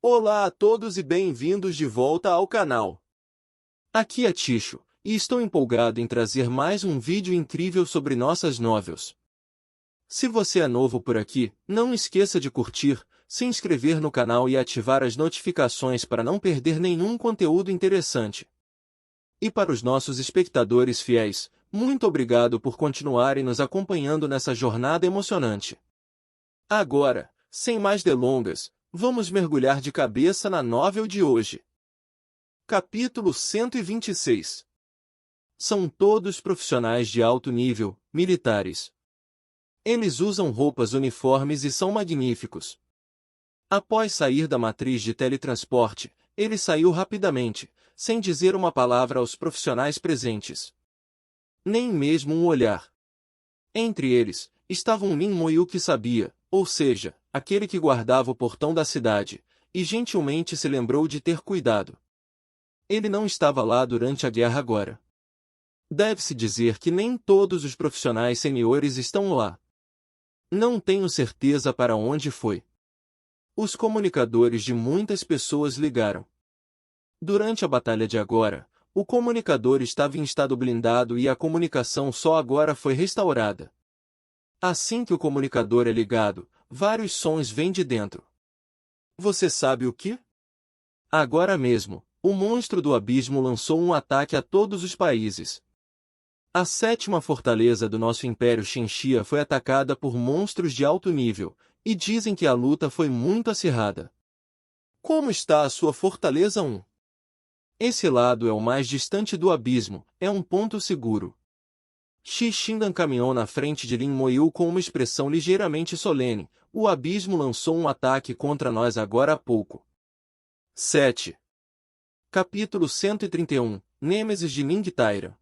Olá a todos e bem-vindos de volta ao canal. Aqui é Ticho, e estou empolgado em trazer mais um vídeo incrível sobre nossas novels. Se você é novo por aqui, não esqueça de curtir, se inscrever no canal e ativar as notificações para não perder nenhum conteúdo interessante. E para os nossos espectadores fiéis, muito obrigado por continuarem nos acompanhando nessa jornada emocionante. Agora, sem mais delongas, vamos mergulhar de cabeça na novel de hoje. Capítulo 126. São todos profissionais de alto nível, militares. Eles usam roupas uniformes e são magníficos. Após sair da matriz de teletransporte, ele saiu rapidamente, sem dizer uma palavra aos profissionais presentes. Nem mesmo um olhar. Entre eles, estava um Lin Moyu que sabia, ou seja, aquele que guardava o portão da cidade, e gentilmente se lembrou de ter cuidado. Ele não estava lá durante a guerra agora. Deve-se dizer que nem todos os profissionais seniores estão lá. Não tenho certeza para onde foi. Os comunicadores de muitas pessoas ligaram. Durante a batalha de agora, o comunicador estava em estado blindado e a comunicação só agora foi restaurada. Assim que o comunicador é ligado, vários sons vêm de dentro. Você sabe o que? Agora mesmo, o monstro do abismo lançou um ataque a todos os países. A 7ª fortaleza do nosso Império Shenxia foi atacada por monstros de alto nível, e dizem que a luta foi muito acirrada. Como está a sua Fortaleza 1? Esse lado é o mais distante do abismo, é um ponto seguro. Shi Xindan caminhou na frente de Lin Moyu com uma expressão ligeiramente solene. O abismo lançou um ataque contra nós agora há pouco. 7. Capítulo 131. Nêmesis de Ming Taira.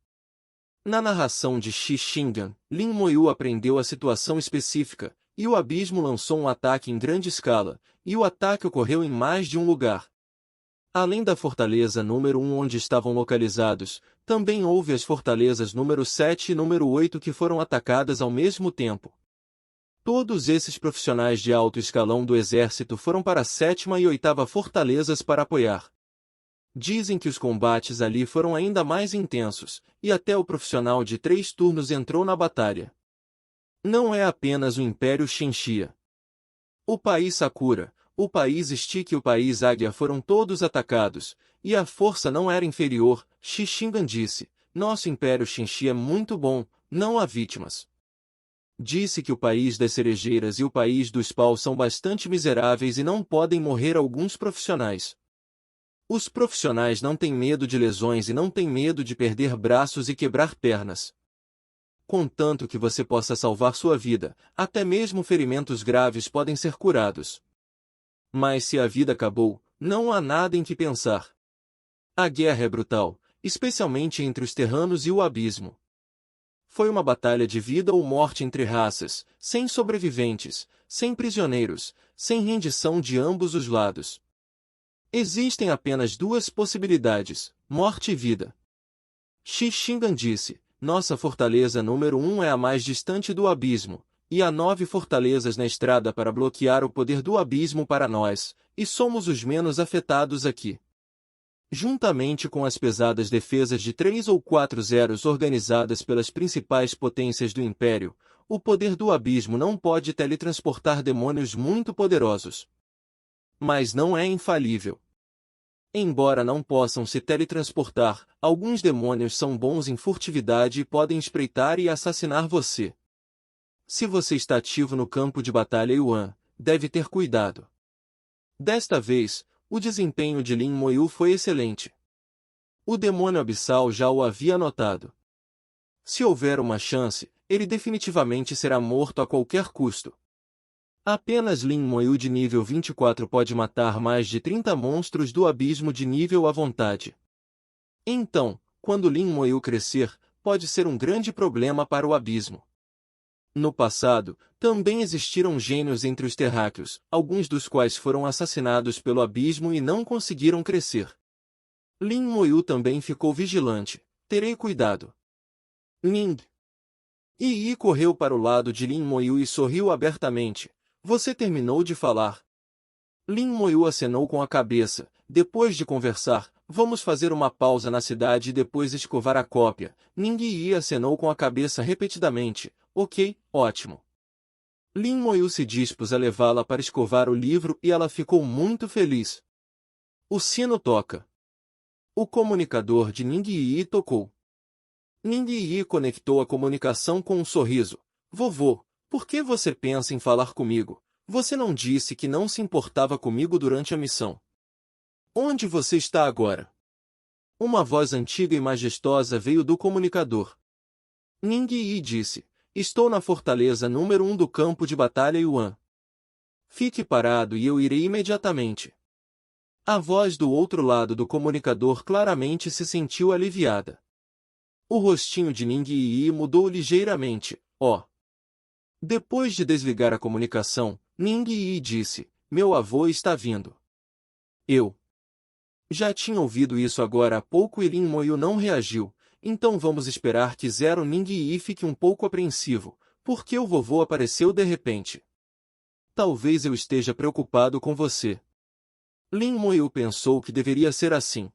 Na narração de Shi Xindan, Lin Moyu aprendeu a situação específica, e o abismo lançou um ataque em grande escala, e o ataque ocorreu em mais de um lugar. Além da fortaleza número 1 onde estavam localizados, também houve as fortalezas número 7 e número 8 que foram atacadas ao mesmo tempo. Todos esses profissionais de alto escalão do exército foram para a 7ª e 8ª fortalezas para apoiar. Dizem que os combates ali foram ainda mais intensos, e até o profissional de 3 turnos entrou na batalha. Não é apenas o Império Shenxia. O país Sakura, o país Stick e o país Águia foram todos atacados, e a força não era inferior. Shi Xindan disse, nosso Império Shenxia é muito bom, não há vítimas. Disse que o país das cerejeiras e o país do Spal são bastante miseráveis e não podem morrer alguns profissionais. Os profissionais não têm medo de lesões e não têm medo de perder braços e quebrar pernas. Contanto que você possa salvar sua vida, até mesmo ferimentos graves podem ser curados. Mas se a vida acabou, não há nada em que pensar. A guerra é brutal, especialmente entre os terranos e o abismo. Foi uma batalha de vida ou morte entre raças, sem sobreviventes, sem prisioneiros, sem rendição de ambos os lados. Existem apenas 2 possibilidades, morte e vida. Shi Xindan disse, nossa fortaleza número 1 é a mais distante do abismo, e há 9 fortalezas na estrada para bloquear o poder do abismo para nós, e somos os menos afetados aqui. Juntamente com as pesadas defesas de 3 ou 4 zeros organizadas pelas principais potências do Império, o poder do abismo não pode teletransportar demônios muito poderosos. Mas não é infalível. Embora não possam se teletransportar, alguns demônios são bons em furtividade e podem espreitar e assassinar você. Se você está ativo no campo de batalha Yuan, deve ter cuidado. Desta vez, o desempenho de Lin Moyu foi excelente. O demônio abissal já o havia notado. Se houver uma chance, ele definitivamente será morto a qualquer custo. Apenas Lin Moyu de nível 24 pode matar mais de 30 monstros do abismo de nível à vontade. Então, quando Lin Moyu crescer, pode ser um grande problema para o abismo. No passado, também existiram gênios entre os terráqueos, alguns dos quais foram assassinados pelo abismo e não conseguiram crescer. Lin Moyu também ficou vigilante. Terei cuidado. Ling. Yi correu para o lado de Lin Moyu e sorriu abertamente. Você terminou de falar? Lin Moyu acenou com a cabeça. Depois de conversar, vamos fazer uma pausa na cidade e depois escovar a cópia. Ning Yi acenou com a cabeça repetidamente. Ok, ótimo. Lin Moyu se dispôs a levá-la para escovar o livro e ela ficou muito feliz. O sino toca. O comunicador de Ning Yi tocou. Ning Yi conectou a comunicação com um sorriso. Vovô, por que você pensa em falar comigo? Você não disse que não se importava comigo durante a missão. Onde você está agora? Uma voz antiga e majestosa veio do comunicador. Ning Yi disse, estou na fortaleza número 1 do campo de batalha Yuan. Fique parado e eu irei imediatamente. A voz do outro lado do comunicador claramente se sentiu aliviada. O rostinho de Ning Yi mudou ligeiramente. Depois de desligar a comunicação, Ning Yi disse, meu avô está vindo. Eu já tinha ouvido isso agora há pouco e Lin Moyu não reagiu, então vamos esperar que Ning Yi fique um pouco apreensivo, porque o vovô apareceu de repente. Talvez eu esteja preocupado com você. Lin Moyu pensou que deveria ser assim.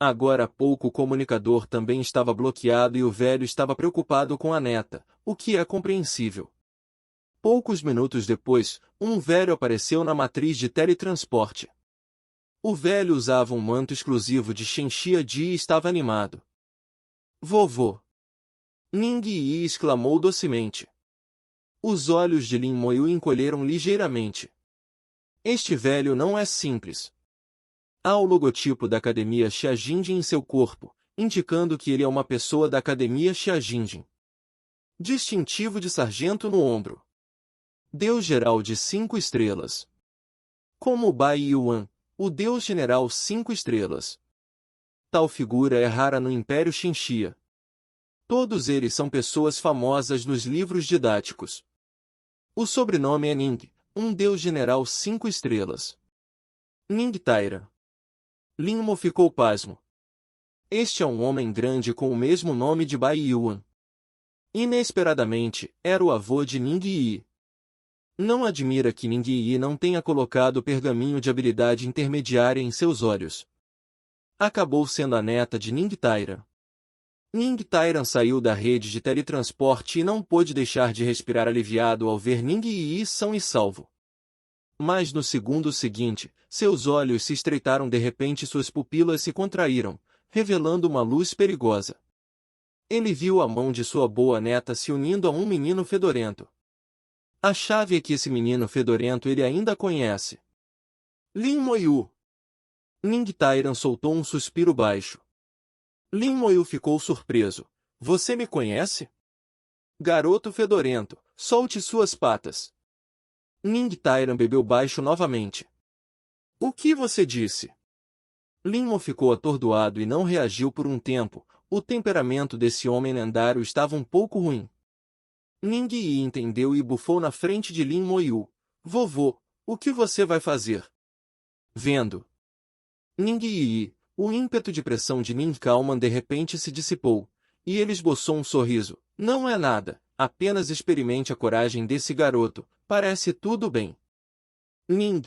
Agora há pouco o comunicador também estava bloqueado e o velho estava preocupado com a neta, o que é compreensível. Poucos minutos depois, um velho apareceu na matriz de teletransporte. O velho usava um manto exclusivo de Shenxia Ji e estava animado. Vovô! Ning Yi exclamou docemente. Os olhos de Lin Moyu encolheram ligeiramente. Este velho não é simples. Há o logotipo da Academia Xiajinjin em seu corpo, indicando que ele é uma pessoa da Academia Xiajinjin. Distintivo de sargento no ombro. Deus geral de 5 estrelas. Como Bai Yuan, o Deus general 5 estrelas. Tal figura é rara no Império Shenxia. Todos eles são pessoas famosas nos livros didáticos. O sobrenome é Ning, um Deus general 5 estrelas. Ning Taira. Lin Mo ficou pasmo. Este é um homem grande com o mesmo nome de Bai Yuan. Inesperadamente, era o avô de Ning Yi. Não admira que Ning Yi não tenha colocado o pergaminho de habilidade intermediária em seus olhos. Acabou sendo a neta de Ning Taira. Ning Tairan saiu da rede de teletransporte e não pôde deixar de respirar aliviado ao ver Ning Yi são e salvo. Mas no segundo seguinte, seus olhos se estreitaram de repente e suas pupilas se contraíram, revelando uma luz perigosa. Ele viu a mão de sua boa neta se unindo a um menino fedorento. A chave é que esse menino fedorento ele ainda conhece. Lin Moyu. Ning Tairan soltou um suspiro baixo. Lin Moyu ficou surpreso. Você me conhece? Garoto fedorento, solte suas patas. Ning Tairan bebeu baixo novamente. O que você disse? Lin Mo ficou atordoado e não reagiu por um tempo. O temperamento desse homem lendário estava um pouco ruim. Ning Yi entendeu e bufou na frente de Lin Moyu. Vovô, o que você vai fazer? Vendo. Ning Yi, o ímpeto de pressão de Ning Kalman de repente se dissipou, e ele esboçou um sorriso. Não é nada, apenas experimente a coragem desse garoto, parece tudo bem. Ning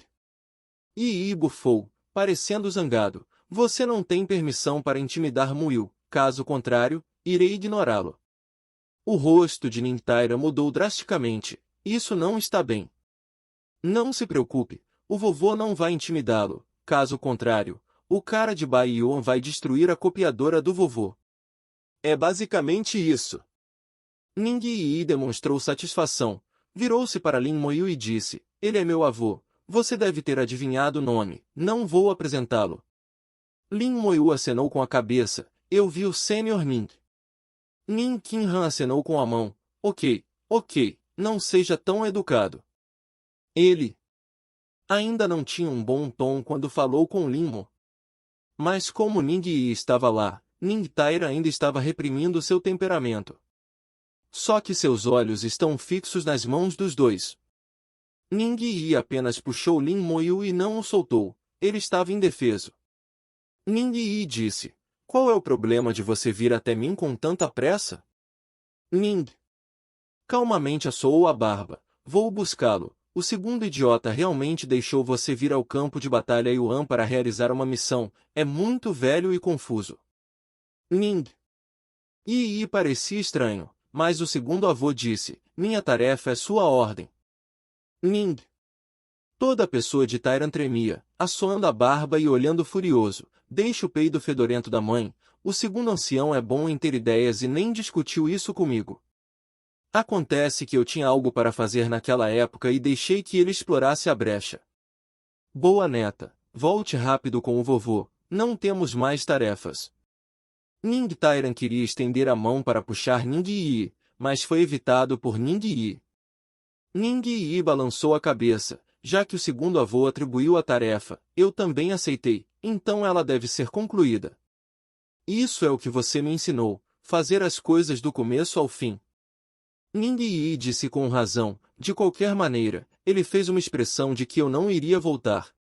Yi bufou, parecendo zangado. Você não tem permissão para intimidar Muyu, caso contrário, irei ignorá-lo. O rosto de Ning Taira mudou drasticamente. Isso não está bem. Não se preocupe, o vovô não vai intimidá-lo. Caso contrário, o cara de Bai Yuan vai destruir a copiadora do vovô. É basicamente isso. Ning Yi demonstrou satisfação. Virou-se para Lin Moyu e disse, ele é meu avô. Você deve ter adivinhado o nome. Não vou apresentá-lo. Lin Moyu acenou com a cabeça. Eu vi o Sr. Ning. Ning Qinhan acenou com a mão. Ok, não seja tão educado. Ele ainda não tinha um bom tom quando falou com Lin Mo. Mas como Ning Yi estava lá, Ning Taira ainda estava reprimindo seu temperamento. Só que seus olhos estão fixos nas mãos dos dois. Ning Yi apenas puxou Lin Moyu e não o soltou. Ele estava indefeso. Ning Yi disse, qual é o problema de você vir até mim com tanta pressa? Ning calmamente assoou a barba. Vou buscá-lo. o segundo idiota realmente deixou você vir ao campo de batalha Yuan para realizar uma missão. É muito velho e confuso. Ning. Yi parecia estranho, mas o segundo avô disse, minha tarefa é sua ordem. Ning. Toda a pessoa de Tairan tremia, assoando a barba e olhando furioso. Deixe o peido fedorento da mãe. O segundo ancião é bom em ter ideias e nem discutiu isso comigo. Acontece que eu tinha algo para fazer naquela época e deixei que ele explorasse a brecha. Boa neta, volte rápido com o vovô, não temos mais tarefas. Ning Tairan queria estender a mão para puxar Ning Yi, mas foi evitado por Ning Yi. Ning Yi balançou a cabeça, já que o segundo avô atribuiu a tarefa, eu também aceitei, então ela deve ser concluída. Isso é o que você me ensinou, fazer as coisas do começo ao fim. Ning Yi disse com razão, de qualquer maneira, ele fez uma expressão de que eu não iria voltar.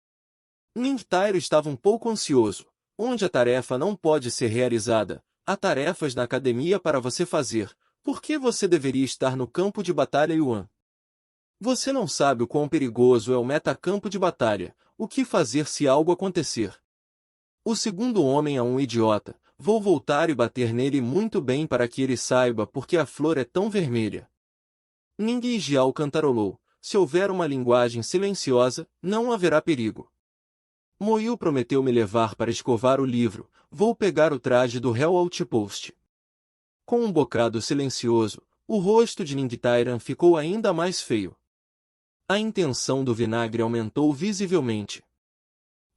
Ning Tairan estava um pouco ansioso. Onde a tarefa não pode ser realizada, há tarefas na academia para você fazer. Por que você deveria estar no campo de batalha Yuan? Você não sabe o quão perigoso é o metacampo de batalha. O que fazer se algo acontecer? O segundo homem é um idiota. Vou voltar e bater nele muito bem para que ele saiba porque a flor é tão vermelha. Ning Jiao cantarolou. Se houver uma linguagem silenciosa, não haverá perigo. Moyu prometeu me levar para escovar o livro. Vou pegar o traje do réu Outpost. Com um bocado silencioso, o rosto de Ning Tairan ficou ainda mais feio. A intenção do vinagre aumentou visivelmente.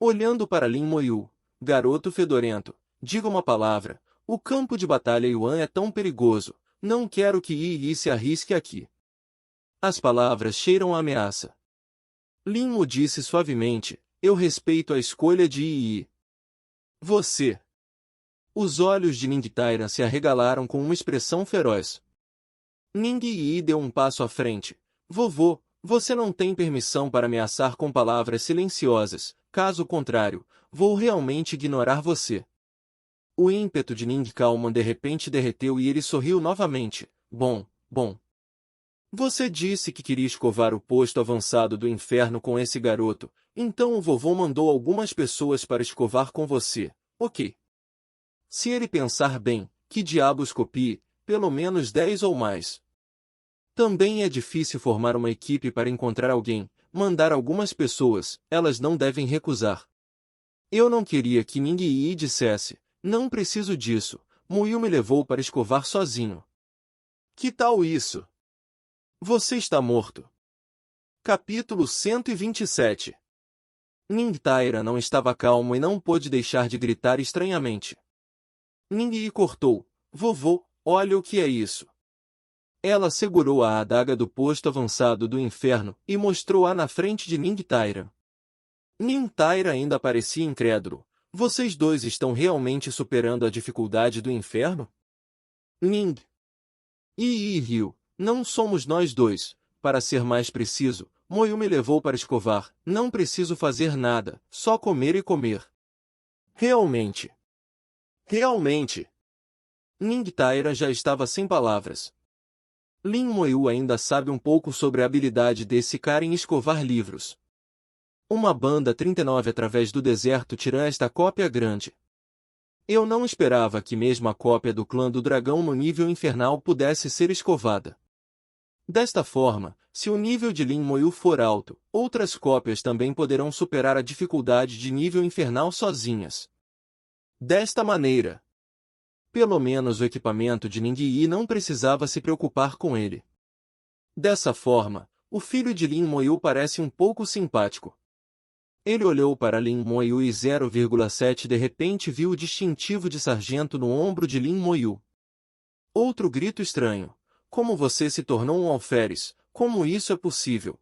Olhando para Lin Moyu, garoto fedorento, diga uma palavra. O campo de batalha Yuan é tão perigoso. Não quero que Yi se arrisque aqui. As palavras cheiram a ameaça. Lin Mo disse suavemente, eu respeito a escolha de Yi. Você. Os olhos de Ning Tairan se arregalaram com uma expressão feroz. Ning Yi deu um passo à frente. Vovô, você não tem permissão para ameaçar com palavras silenciosas. Caso contrário, vou realmente ignorar você. O ímpeto de Ning Kalman de repente derreteu e ele sorriu novamente. Bom. Você disse que queria escovar o posto avançado do inferno com esse garoto, então o vovô mandou algumas pessoas para escovar com você, ok? Se ele pensar bem, que diabos copie, pelo menos 10 ou mais. Também é difícil formar uma equipe para encontrar alguém, mandar algumas pessoas, elas não devem recusar. Eu não queria que Ning Yi dissesse, não preciso disso, Moyu me levou para escovar sozinho. Que tal isso? Você está morto. Capítulo 127. Ning Tairan não estava calmo e não pôde deixar de gritar estranhamente. Ning Yi cortou. Vovô, olha o que é isso. Ela segurou a adaga do posto avançado do inferno e mostrou-a na frente de Ning Tairan. Ning Tairan ainda parecia incrédulo. Vocês dois estão realmente superando a dificuldade do inferno? Ning Yi riu. Não somos nós dois. Para ser mais preciso, Moyu me levou para escovar. Não preciso fazer nada, só comer e comer. Realmente. Ning Tairan já estava sem palavras. Lin Moyu ainda sabe um pouco sobre a habilidade desse cara em escovar livros. Uma banda 39 através do deserto tira esta cópia grande. Eu não esperava que mesmo a cópia do clã do dragão no nível infernal pudesse ser escovada. Desta forma, se o nível de Lin Moyu for alto, outras cópias também poderão superar a dificuldade de nível infernal sozinhas. Desta maneira, pelo menos o equipamento de Ning Yi não precisava se preocupar com ele. Dessa forma, o filho de Lin Moyu parece um pouco simpático. Ele olhou para Lin Moyu e 0,7 de repente viu o distintivo de sargento no ombro de Lin Moyu. Outro grito estranho. Como você se tornou um alferes? Como isso é possível?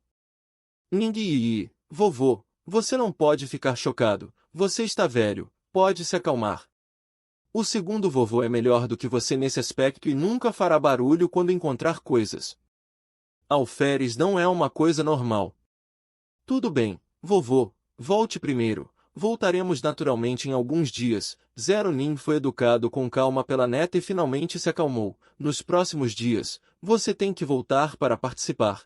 Ning Yi, vovô, você não pode ficar chocado. Você está velho, pode se acalmar. O segundo vovô é melhor do que você nesse aspecto e nunca fará barulho quando encontrar coisas. Alferes não é uma coisa normal. Tudo bem, vovô, volte primeiro. Voltaremos naturalmente em alguns dias. Zero Nin foi educado com calma pela neta e finalmente se acalmou. Nos próximos dias, você tem que voltar para participar.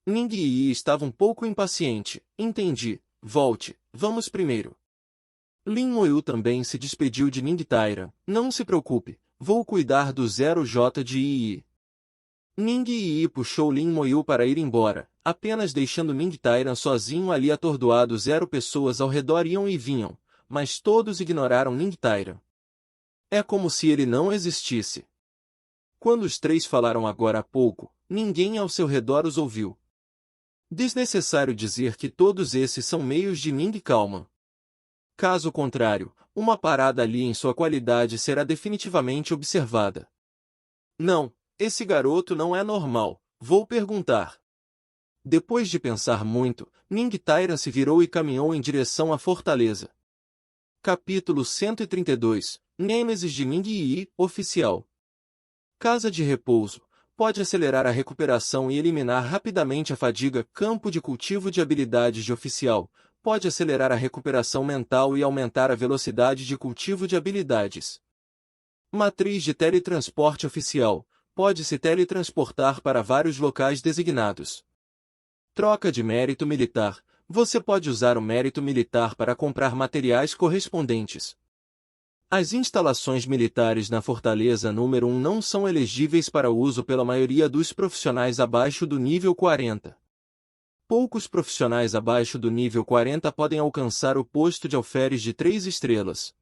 Ning Yi estava um pouco impaciente. Entendi. Volte. Vamos primeiro. Lin Moyu também se despediu de Ning Taira. Não se preocupe. Vou cuidar do 0J de Yi. Ning Yi puxou Lin Moyu para ir embora, apenas deixando Ning Taira sozinho ali atordoado. 0 pessoas ao redor iam e vinham, mas todos ignoraram Ning Taira. É como se ele não existisse. Quando os 3 falaram agora há pouco, ninguém ao seu redor os ouviu. Desnecessário dizer que todos esses são meios de Ning Calma. Caso contrário, uma parada ali em sua qualidade será definitivamente observada. Não, esse garoto não é normal, vou perguntar. Depois de pensar muito, Ning Taira se virou e caminhou em direção à fortaleza. Capítulo 132, Nêmesis de Ning Yi, oficial. Casa de repouso. Pode acelerar a recuperação e eliminar rapidamente a fadiga. Campo de cultivo de habilidades de oficial. Pode acelerar a recuperação mental e aumentar a velocidade de cultivo de habilidades. Matriz de teletransporte oficial. Pode-se teletransportar para vários locais designados. Troca de mérito militar. Você pode usar o mérito militar para comprar materiais correspondentes. As instalações militares na Fortaleza número 1 não são elegíveis para uso pela maioria dos profissionais abaixo do nível 40. Poucos profissionais abaixo do nível 40 podem alcançar o posto de alferes de 3 estrelas.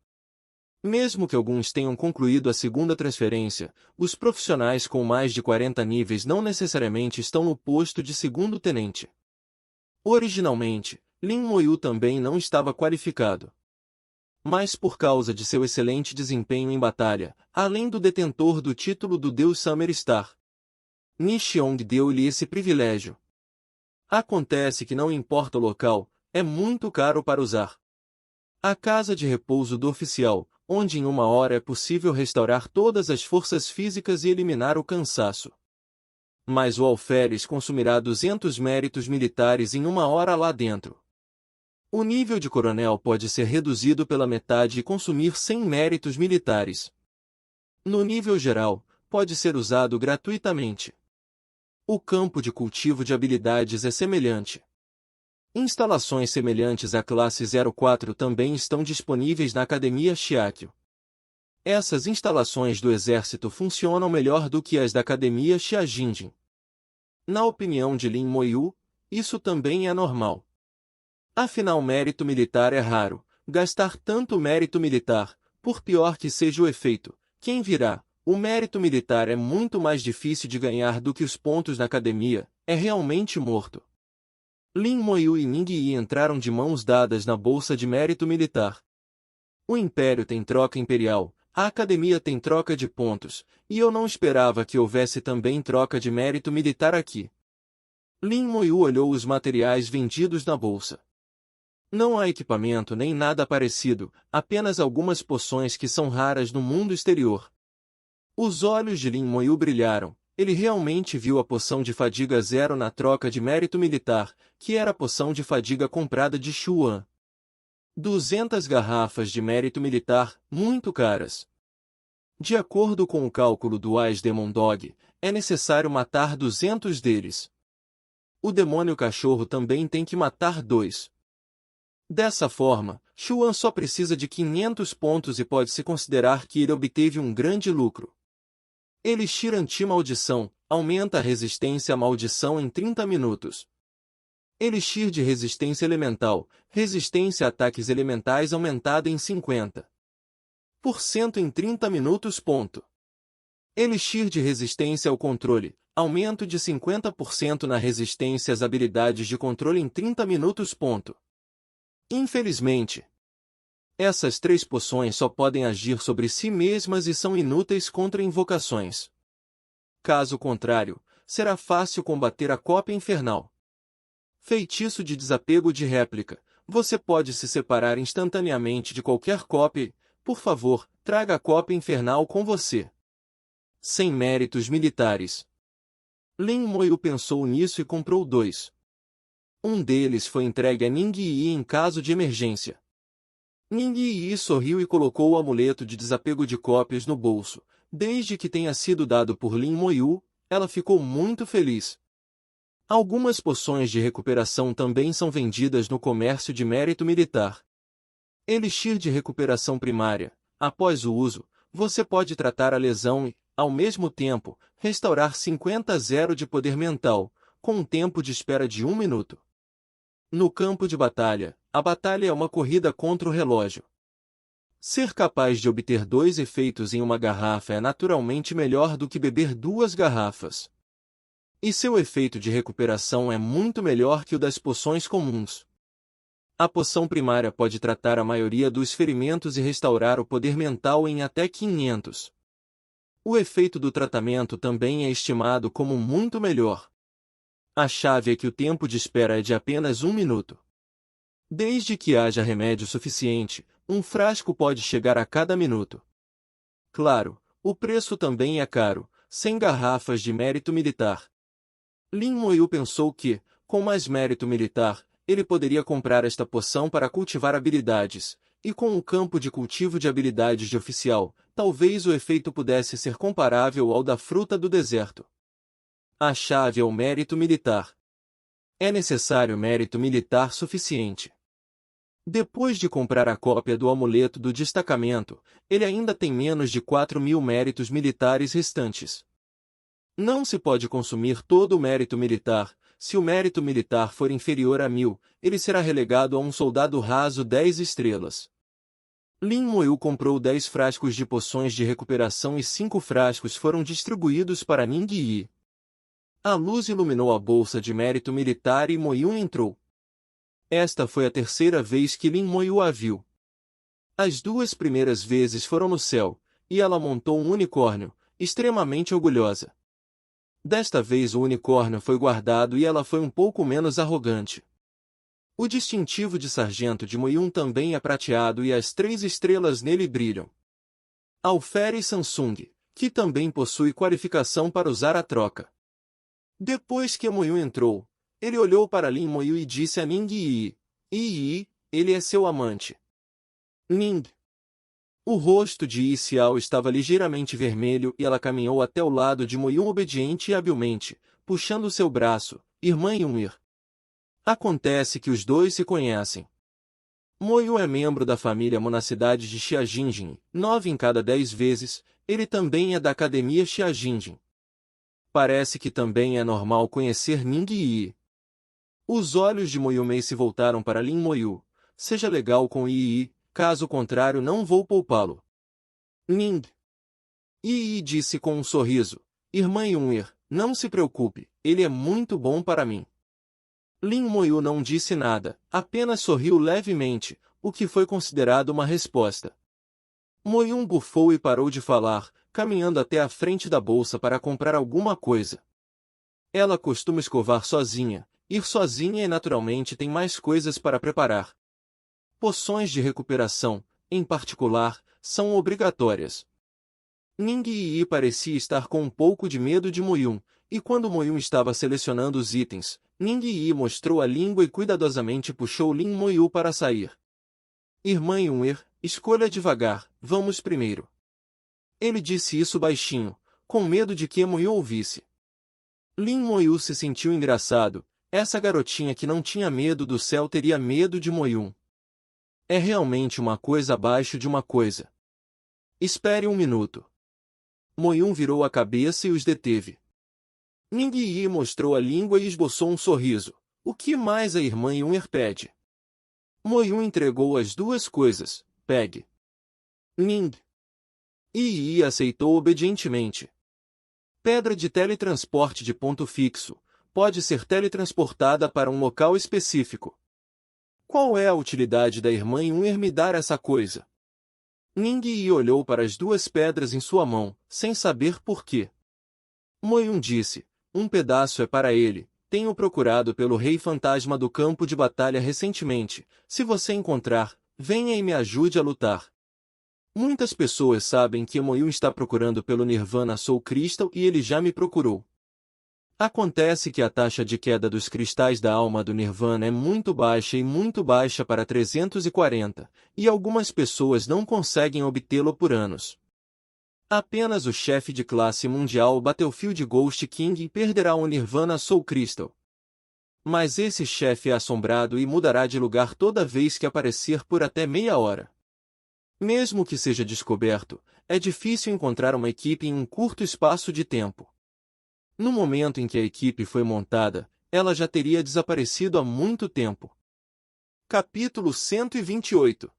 Mesmo que alguns tenham concluído a segunda transferência, os profissionais com mais de 40 níveis não necessariamente estão no posto de segundo tenente. Originalmente, Lin Moyu também não estava qualificado. Mas por causa de seu excelente desempenho em batalha, além do detentor do título do Deus Summer Star, Nixiong deu-lhe esse privilégio. Acontece que não importa o local, é muito caro para usar. A casa de repouso do oficial, onde em 1 hora é possível restaurar todas as forças físicas e eliminar o cansaço. Mas o alferes consumirá 200 méritos militares em 1 hora lá dentro. O nível de coronel pode ser reduzido pela metade e consumir 100 méritos militares. No nível geral, pode ser usado gratuitamente. O campo de cultivo de habilidades é semelhante. Instalações semelhantes à classe 04 também estão disponíveis na Academia Shiakyu. Essas instalações do exército funcionam melhor do que as da Academia Shiajinjin. Na opinião de Lin Moyu, isso também é normal. Afinal, mérito militar é raro. Gastar tanto mérito militar, por pior que seja o efeito, quem virá? O mérito militar é muito mais difícil de ganhar do que os pontos na academia, é realmente morto. Lin Moyu e Ning Yi entraram de mãos dadas na bolsa de mérito militar. O Império tem troca imperial, a academia tem troca de pontos, e eu não esperava que houvesse também troca de mérito militar aqui. Lin Moyu olhou os materiais vendidos na bolsa. Não há equipamento nem nada parecido, apenas algumas poções que são raras no mundo exterior. Os olhos de Lin Moyu brilharam. Ele realmente viu a poção de fadiga 0 na troca de mérito militar, que era a poção de fadiga comprada de Xuan. 200 garrafas de mérito militar, muito caras. De acordo com o cálculo do Wise Demon Dog, é necessário matar 200 deles. O demônio cachorro também tem que matar 2. Dessa forma, Xuan só precisa de 500 pontos e pode-se considerar que ele obteve um grande lucro. Elixir anti-maldição, aumenta a resistência à maldição em 30 minutos. Elixir de resistência elemental, resistência a ataques elementais aumentada em 50% em 30 minutos. Elixir de resistência ao controle, aumento de 50% na resistência às habilidades de controle em 30 minutos. Infelizmente, essas 3 poções só podem agir sobre si mesmas e são inúteis contra invocações. Caso contrário, será fácil combater a cópia infernal. Feitiço de desapego de réplica. Você pode se separar instantaneamente de qualquer cópia e, por favor, traga a cópia infernal com você. Sem méritos militares. Lin Moyu pensou nisso e comprou 2. Um deles foi entregue a Ning Yi em caso de emergência. Ning Yi sorriu e colocou o amuleto de desapego de cópias no bolso. Desde que tenha sido dado por Lin Moyu, ela ficou muito feliz. Algumas poções de recuperação também são vendidas no comércio de mérito militar. Elixir de recuperação primária. Após o uso, você pode tratar a lesão e, ao mesmo tempo, restaurar 50 de poder mental, com um tempo de espera de 1 minuto. No campo de batalha, a batalha é uma corrida contra o relógio. Ser capaz de obter 2 efeitos em uma garrafa é naturalmente melhor do que beber 2 garrafas. E seu efeito de recuperação é muito melhor que o das poções comuns. A poção primária pode tratar a maioria dos ferimentos e restaurar o poder mental em até 500. O efeito do tratamento também é estimado como muito melhor. A chave é que o tempo de espera é de apenas 1 minuto. Desde que haja remédio suficiente, um frasco pode chegar a cada minuto. Claro, o preço também é caro, 100 garrafas de mérito militar. Lin Moyu pensou que, com mais mérito militar, ele poderia comprar esta poção para cultivar habilidades, e com um campo de cultivo de habilidades de oficial, talvez o efeito pudesse ser comparável ao da fruta do deserto. A chave é o mérito militar. É necessário mérito militar suficiente. Depois de comprar a cópia do amuleto do destacamento, ele ainda tem menos de 4.000 méritos militares restantes. Não se pode consumir todo o mérito militar. Se o mérito militar for inferior a 1.000, ele será relegado a um soldado raso 10 estrelas. Lin Moyu comprou 10 frascos de poções de recuperação e 5 frascos foram distribuídos para Ning Yi. A luz iluminou a bolsa de mérito militar e Moyu entrou. Esta foi a terceira vez que Lin Moyu a viu. As 2 primeiras vezes foram no céu, e ela montou um unicórnio, extremamente orgulhosa. Desta vez o unicórnio foi guardado e ela foi um pouco menos arrogante. O distintivo de sargento de Moyun também é prateado e as 3 estrelas nele brilham. Alfere Samsung, que também possui qualificação para usar a troca. Depois que Moyun entrou, ele olhou para Lin Moyu e disse a Ning Yi: Yi, ele é seu amante. Ning. O rosto de Yi Xiao estava ligeiramente vermelho e ela caminhou até o lado de Moyun obediente e habilmente, puxando seu braço. Irmã Yunir. Acontece que os dois se conhecem. Moyun é membro da família Monacidade de Xiajinjin, 9 em cada 10 vezes, ele também é da Academia Xiajinjin. Parece que também é normal conhecer Ning Yi. Os olhos de Moyumei se voltaram para Lin Moyu. Seja legal com Yi, caso contrário não vou poupá-lo. Ning. Yi disse com um sorriso. Irmã Yunir, não se preocupe, ele é muito bom para mim. Lin Moyu não disse nada, apenas sorriu levemente, o que foi considerado uma resposta. Moyun bufou e parou de falar, caminhando até a frente da bolsa para comprar alguma coisa. Ela costuma escovar sozinha, ir sozinha e naturalmente tem mais coisas para preparar. Poções de recuperação, em particular, são obrigatórias. Ning Yi parecia estar com um pouco de medo de Moyun, e quando Moyun estava selecionando os itens, Ning Yi mostrou a língua e cuidadosamente puxou Lin Moyu para sair. Irmã Yunir, escolha devagar, vamos primeiro. Ele disse isso baixinho, com medo de que Moyu ouvisse. Lin Moyu se sentiu engraçado, essa garotinha que não tinha medo do céu teria medo de Moyun. É realmente uma coisa abaixo de uma coisa. Espere um minuto. Moyun virou a cabeça e os deteve. Ning Yi mostrou a língua e esboçou um sorriso. O que mais a irmã Yunir pede? Moyun entregou as 2 coisas. Pegue. Ning. Yi aceitou obedientemente. Pedra de teletransporte de ponto fixo. Pode ser teletransportada para um local específico. Qual é a utilidade da irmã Yunir me dar essa coisa? Ning Yi olhou para as 2 pedras em sua mão, sem saber por quê. Moyun disse, um pedaço é para ele, tenho procurado pelo rei fantasma do campo de batalha recentemente, se você encontrar, venha e me ajude a lutar. Muitas pessoas sabem que Moyun está procurando pelo Nirvana Soul Crystal e ele já me procurou. Acontece que a taxa de queda dos cristais da alma do Nirvana é muito baixa para 340, e algumas pessoas não conseguem obtê-lo por anos. Apenas o chefe de classe mundial Battlefield Ghost King perderá o Nirvana Soul Crystal. Mas esse chefe é assombrado e mudará de lugar toda vez que aparecer por até meia hora. Mesmo que seja descoberto, é difícil encontrar uma equipe em um curto espaço de tempo. No momento em que a equipe foi montada, ela já teria desaparecido há muito tempo. Capítulo 128.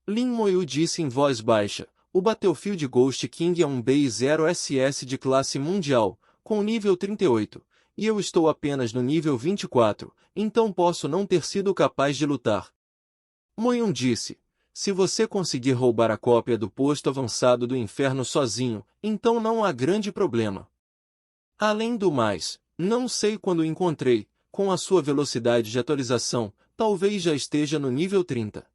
Lin Moyu disse em voz baixa: o Battlefield Ghost King é um BI-0SS de classe mundial, com nível 38, e eu estou apenas no nível 24, então posso não ter sido capaz de lutar. Moyun disse: se você conseguir roubar a cópia do posto avançado do inferno sozinho, então não há grande problema. Além do mais, não sei quando o encontrei, com a sua velocidade de atualização, talvez já esteja no nível 30.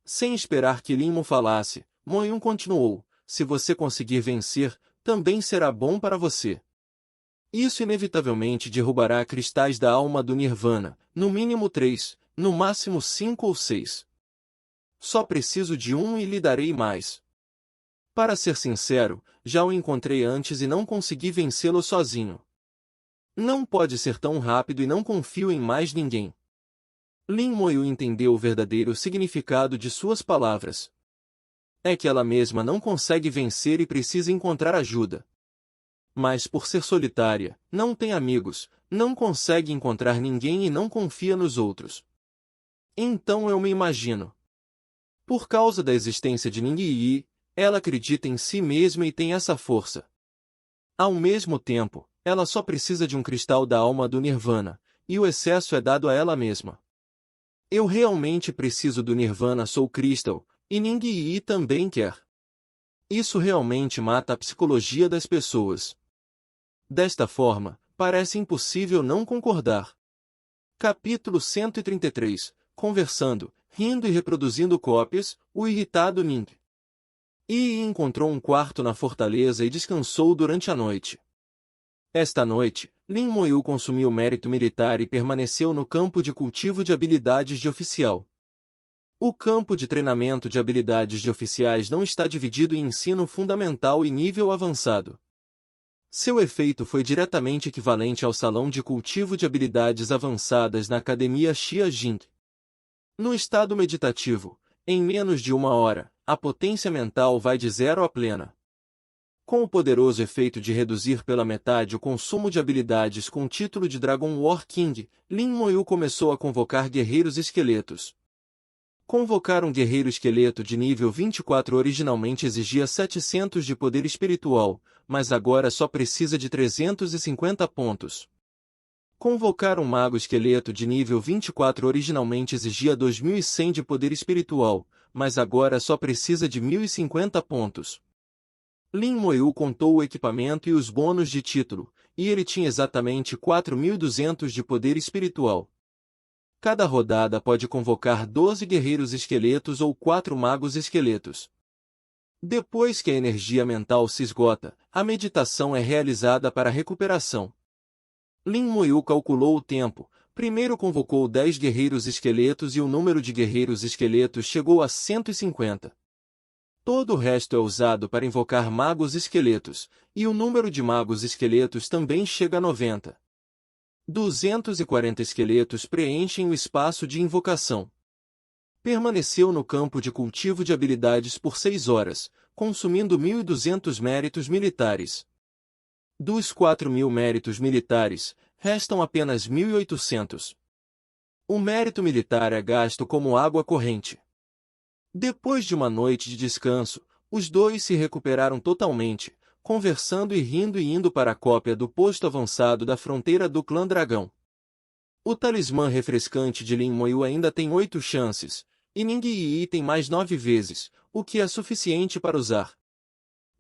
Sem esperar que Lin Mo falasse, Moyun continuou: se você conseguir vencer, também será bom para você. Isso inevitavelmente derrubará cristais da alma do Nirvana, no mínimo 3, no máximo 5 ou 6. Só preciso de um e lhe darei mais. Para ser sincero, já o encontrei antes e não consegui vencê-lo sozinho. Não pode ser tão rápido e não confio em mais ninguém. Lin Moyu entendeu o verdadeiro significado de suas palavras. É que ela mesma não consegue vencer e precisa encontrar ajuda. Mas por ser solitária, não tem amigos, não consegue encontrar ninguém e não confia nos outros. Então eu me imagino. Por causa da existência de Ning Yi, ela acredita em si mesma e tem essa força. Ao mesmo tempo, ela só precisa de um cristal da alma do Nirvana, e o excesso é dado a ela mesma. Eu realmente preciso do Nirvana Soul Crystal, e Ning Yi também quer. Isso realmente mata a psicologia das pessoas. Desta forma, parece impossível não concordar. Capítulo 133. Conversando, rindo e reproduzindo cópias, o irritado Ning Yi encontrou um quarto na fortaleza e descansou durante a noite. Esta noite, Lin Moyu consumiu mérito militar e permaneceu no campo de cultivo de habilidades de oficial. O campo de treinamento de habilidades de oficiais não está dividido em ensino fundamental e nível avançado. Seu efeito foi diretamente equivalente ao salão de cultivo de habilidades avançadas na Academia Xia Jing. No estado meditativo, em menos de uma hora, a potência mental vai de 0 a plena. Com o poderoso efeito de reduzir pela metade o consumo de habilidades com o título de Dragon War King, Lin Moyu começou a convocar guerreiros esqueletos. Convocar um guerreiro esqueleto de nível 24 originalmente exigia 700 de poder espiritual, mas agora só precisa de 350 pontos. Convocar um mago esqueleto de nível 24 originalmente exigia 2100 de poder espiritual, mas agora só precisa de 1050 pontos. Lin Moyu contou o equipamento e os bônus de título, e ele tinha exatamente 4200 de poder espiritual. Cada rodada pode convocar 12 guerreiros esqueletos ou 4 magos esqueletos. Depois que a energia mental se esgota, a meditação é realizada para recuperação. Lin Moyu calculou o tempo, primeiro convocou 10 guerreiros esqueletos e o número de guerreiros esqueletos chegou a 150. Todo o resto é usado para invocar magos esqueletos, e o número de magos esqueletos também chega a 90. 240 esqueletos preenchem o espaço de invocação. Permaneceu no campo de cultivo de habilidades por 6 horas, consumindo 1.200 méritos militares. Dos 4.000 méritos militares, restam apenas 1.800. O mérito militar é gasto como água corrente. Depois de uma noite de descanso, os dois se recuperaram totalmente, conversando e rindo e indo para a cópia do posto avançado da fronteira do clã Dragão. O talismã refrescante de Lin Moyu ainda tem 8 chances, e Ning Yi tem mais 9 vezes, o que é suficiente para usar.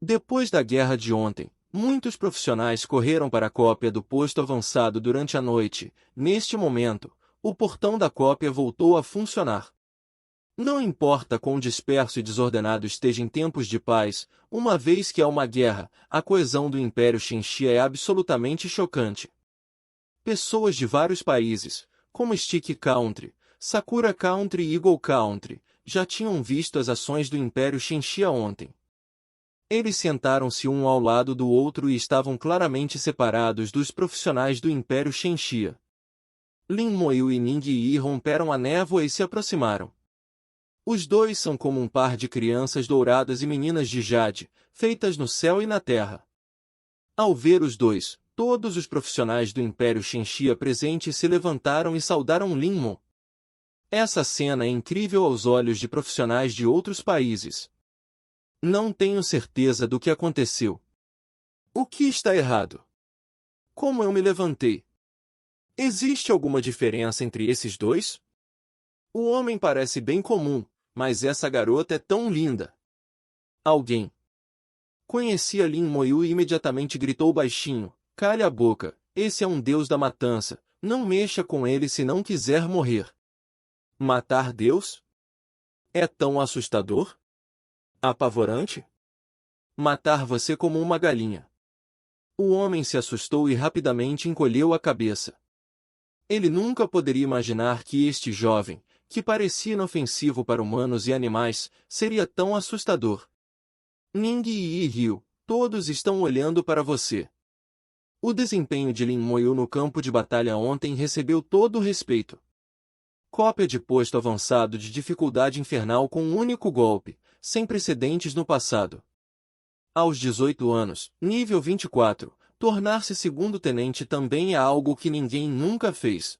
Depois da guerra de ontem, muitos profissionais correram para a cópia do posto avançado durante a noite. Neste momento, o portão da cópia voltou a funcionar. Não importa quão disperso e desordenado esteja em tempos de paz, uma vez que há uma guerra, a coesão do Império Shenxia é absolutamente chocante. Pessoas de vários países, como Stick Country, Sakura Country e Eagle Country, já tinham visto as ações do Império Shenxia ontem. Eles sentaram-se um ao lado do outro e estavam claramente separados dos profissionais do Império Shenxia. Lin Moyu e Ning Yi romperam a névoa e se aproximaram. Os dois são como um par de crianças douradas e meninas de jade, feitas no céu e na terra. Ao ver os dois, todos os profissionais do Império Shenxia presentes se levantaram e saudaram Lin Mo. Essa cena é incrível aos olhos de profissionais de outros países. Não tenho certeza do que aconteceu. O que está errado? Como eu me levantei? Existe alguma diferença entre esses dois? O homem parece bem comum, mas essa garota é tão linda. Alguém conhecia Lin Moyu e imediatamente gritou baixinho: "Calha a boca, esse é um deus da matança, não mexa com ele se não quiser morrer." Matar Deus? É tão assustador? Apavorante? Matar você como uma galinha. O homem se assustou e rapidamente encolheu a cabeça. Ele nunca poderia imaginar que este jovem, que parecia inofensivo para humanos e animais, seria tão assustador. Ning Yi riu. Todos estão olhando para você. O desempenho de Lin Moyu no campo de batalha ontem recebeu todo o respeito. Cópia de posto avançado de dificuldade infernal com um único golpe, sem precedentes no passado. Aos 18 anos, nível 24, tornar-se segundo-tenente também é algo que ninguém nunca fez.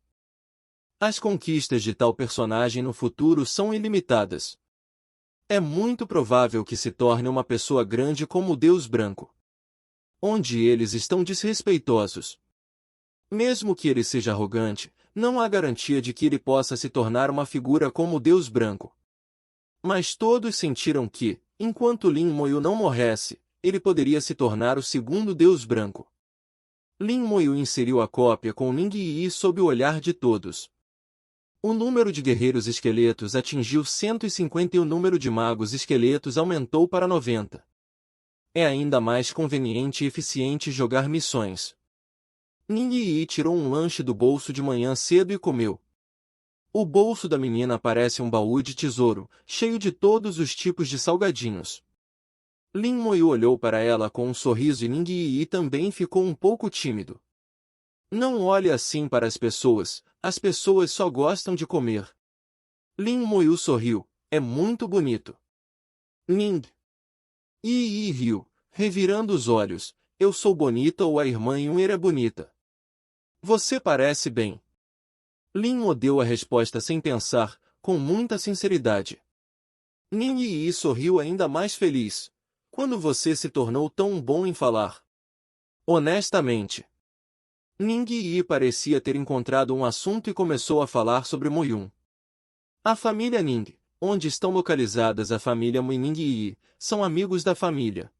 As conquistas de tal personagem no futuro são ilimitadas. É muito provável que se torne uma pessoa grande como o Deus Branco. Onde eles estão desrespeitosos. Mesmo que ele seja arrogante, não há garantia de que ele possa se tornar uma figura como o Deus Branco. Mas todos sentiram que, enquanto Lin Moyu não morresse, ele poderia se tornar o segundo Deus Branco. Lin Moyu inseriu a cópia com Ning Yi sob o olhar de todos. O número de guerreiros esqueletos atingiu 150 e o número de magos esqueletos aumentou para 90. É ainda mais conveniente e eficiente jogar missões. Ning Yi tirou um lanche do bolso de manhã cedo e comeu. O bolso da menina parece um baú de tesouro, cheio de todos os tipos de salgadinhos. Lin Moyu olhou para ela com um sorriso e Ning Yi também ficou um pouco tímido. Não olhe assim para as pessoas só gostam de comer. Lin Moyu sorriu, é muito bonito. Ning Yi riu, revirando os olhos, eu sou bonita ou a irmã Yun'er é bonita? Você parece bem. Lin Mo deu a resposta sem pensar, com muita sinceridade. Ning Yi sorriu ainda mais feliz. Quando você se tornou tão bom em falar? Honestamente. Ning Yi parecia ter encontrado um assunto e começou a falar sobre Moyun. A família Ning, onde estão localizadas a família Mo e Ning Yi, são amigos da família.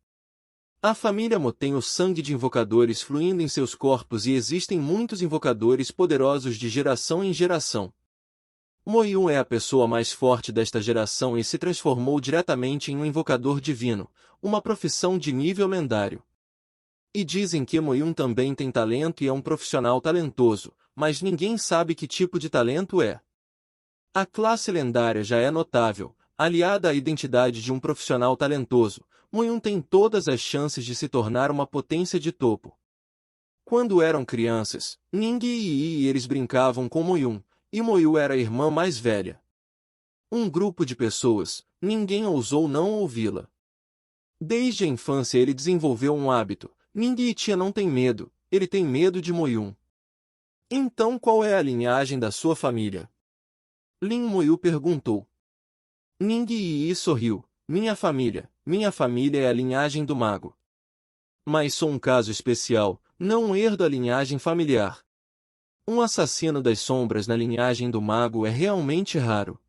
A família Mo tem o sangue de invocadores fluindo em seus corpos e existem muitos invocadores poderosos de geração em geração. Moyun é a pessoa mais forte desta geração e se transformou diretamente em um invocador divino, uma profissão de nível lendário. E dizem que Moyun também tem talento e é um profissional talentoso, mas ninguém sabe que tipo de talento é. A classe lendária já é notável, aliada à identidade de um profissional talentoso, Moyun tem todas as chances de se tornar uma potência de topo. Quando eram crianças, Ning Yi e eles brincavam com Moyun, e Moyu era a irmã mais velha. Um grupo de pessoas, ninguém ousou não ouvi-la. Desde a infância ele desenvolveu um hábito, Ning Yi não tem medo, ele tem medo de Moyun. Então qual é a linhagem da sua família? Lin Moyu perguntou. Ning Yi sorriu, minha família é a linhagem do mago. Mas sou um caso especial, não herdo a linhagem familiar. Um assassino das sombras na linhagem do mago é realmente raro.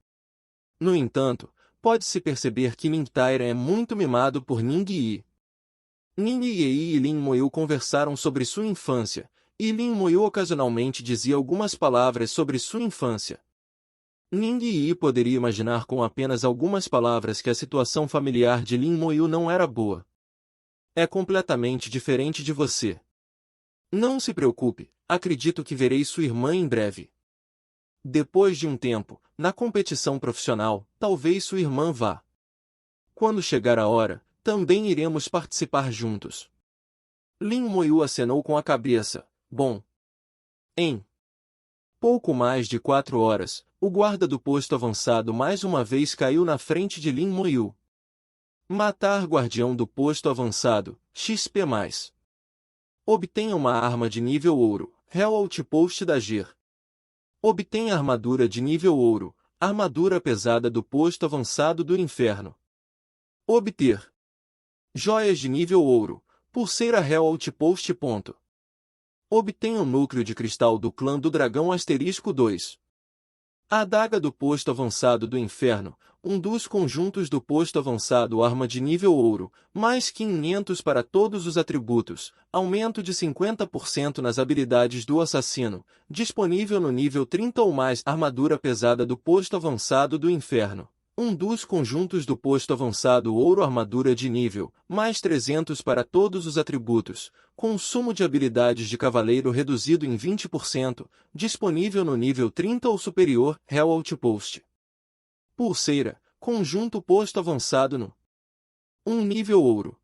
No entanto, pode-se perceber que Ning Taira é muito mimado por Ning Yi. Ning Yi e Lin Moyu conversaram sobre sua infância, e Lin Moyu ocasionalmente dizia algumas palavras sobre sua infância. Ning Yi poderia imaginar com apenas algumas palavras que a situação familiar de Lin Moyu não era boa. É completamente diferente de você. Não se preocupe, acredito que verei sua irmã em breve. Depois de um tempo, na competição profissional, talvez sua irmã vá. Quando chegar a hora, também iremos participar juntos. Lin Moyu acenou com a cabeça. Bom. Pouco mais de 4 horas, o guarda do posto avançado mais uma vez caiu na frente de Lin Moyu. Matar guardião do posto avançado, XP+. Obtenha uma arma de nível ouro, Hell Outpost da GER. Obtenha armadura de nível ouro, armadura pesada do posto avançado do inferno. Obter joias de nível ouro, pulseira Hell Outpost. Obtenha o núcleo de cristal do clã do dragão *2. A adaga do posto avançado do inferno, um dos conjuntos do posto avançado arma de nível ouro, mais 500 para todos os atributos, aumento de 50% nas habilidades do assassino, disponível no nível 30 ou mais. Armadura pesada do posto avançado do inferno, um dos conjuntos do posto avançado ouro armadura de nível, mais 300 para todos os atributos, consumo de habilidades de cavaleiro reduzido em 20%, disponível no nível 30 ou superior. Hell Outpost. Pulseira, conjunto posto avançado no 1 nível ouro.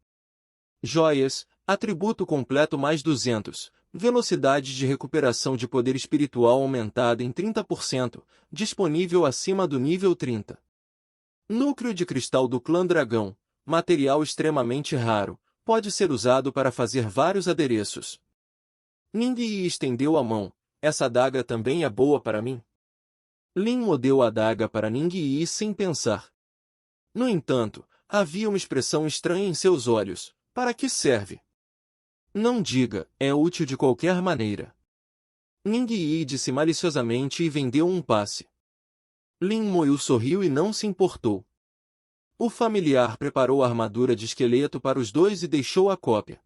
Joias, atributo completo mais 200, velocidade de recuperação de poder espiritual aumentada em 30%, disponível acima do nível 30. Núcleo de cristal do clã dragão, material extremamente raro, pode ser usado para fazer vários adereços. Ningyi estendeu a mão. Essa adaga também é boa para mim? Lin Mo deu a adaga para Ningyi sem pensar. No entanto, havia uma expressão estranha em seus olhos. Para que serve? Não diga, é útil de qualquer maneira. Ningyi disse maliciosamente e vendeu um passe. Lin Moyu sorriu e não se importou. O familiar preparou a armadura de esqueleto para os dois e deixou a cópia.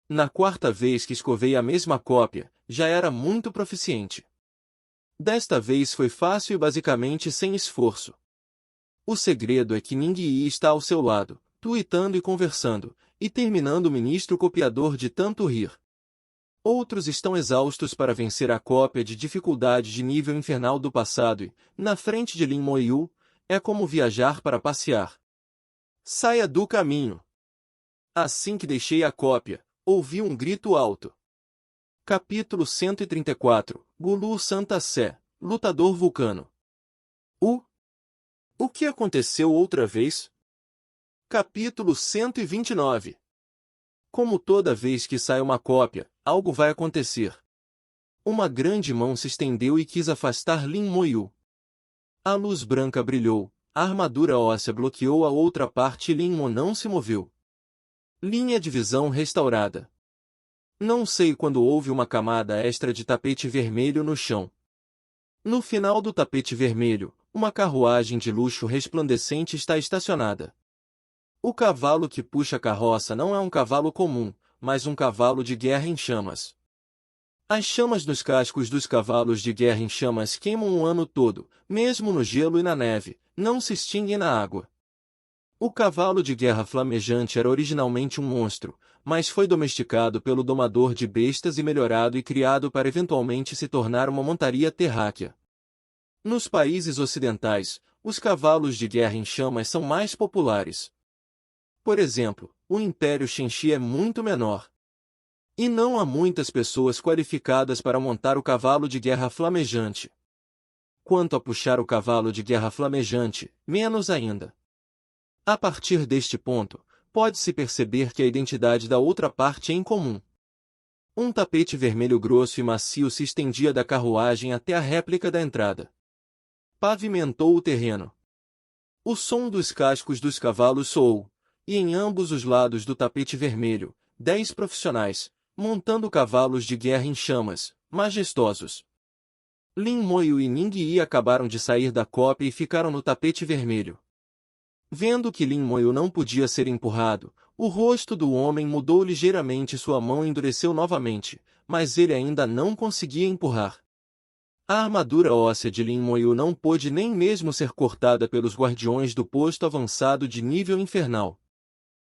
Na quarta vez que escovei a mesma cópia, já era muito proficiente. Desta vez foi fácil e basicamente sem esforço. O segredo é que Ningyi está ao seu lado, tuitando e conversando, e terminando o ministro copiador de tanto rir. Outros estão exaustos para vencer a cópia de dificuldade de nível infernal do passado e, na frente de Lin Moyu, é como viajar para passear. Saia do caminho! Assim que deixei a cópia, ouvi um grito alto. Capítulo 134, Gulu Santa Sé, Lutador Vulcano. O que aconteceu outra vez? Capítulo 129. Como toda vez que sai uma cópia, algo vai acontecer. Uma grande mão se estendeu e quis afastar Lin Moyu. A luz branca brilhou, a armadura óssea bloqueou a outra parte e Lin Mo não se moveu. Linha de visão restaurada. Não sei quando houve uma camada extra de tapete vermelho no chão. No final do tapete vermelho, uma carruagem de luxo resplandecente está estacionada. O cavalo que puxa a carroça não é um cavalo comum, mas um cavalo de guerra em chamas. As chamas nos cascos dos cavalos de guerra em chamas queimam o ano todo, mesmo no gelo e na neve, não se extinguem na água. O cavalo de guerra flamejante era originalmente um monstro, mas foi domesticado pelo domador de bestas e melhorado e criado para eventualmente se tornar uma montaria terráquea. Nos países ocidentais, os cavalos de guerra em chamas são mais populares. Por exemplo, o Império Shenxi é muito menor. E não há muitas pessoas qualificadas para montar o cavalo de guerra flamejante. Quanto a puxar o cavalo de guerra flamejante, menos ainda. A partir deste ponto, pode-se perceber que a identidade da outra parte é incomum. Um tapete vermelho grosso e macio se estendia da carruagem até a réplica da entrada. Pavimentou o terreno. O som dos cascos dos cavalos soou, e em ambos os lados do tapete vermelho, 10 profissionais, montando cavalos de guerra em chamas, majestosos. Lin Moyu e Ningyi acabaram de sair da cópia e ficaram no tapete vermelho. Vendo que Lin Moyu não podia ser empurrado, o rosto do homem mudou ligeiramente e sua mão endureceu novamente, mas ele ainda não conseguia empurrar. A armadura óssea de Lin Moyu não pôde nem mesmo ser cortada pelos guardiões do posto avançado de nível infernal.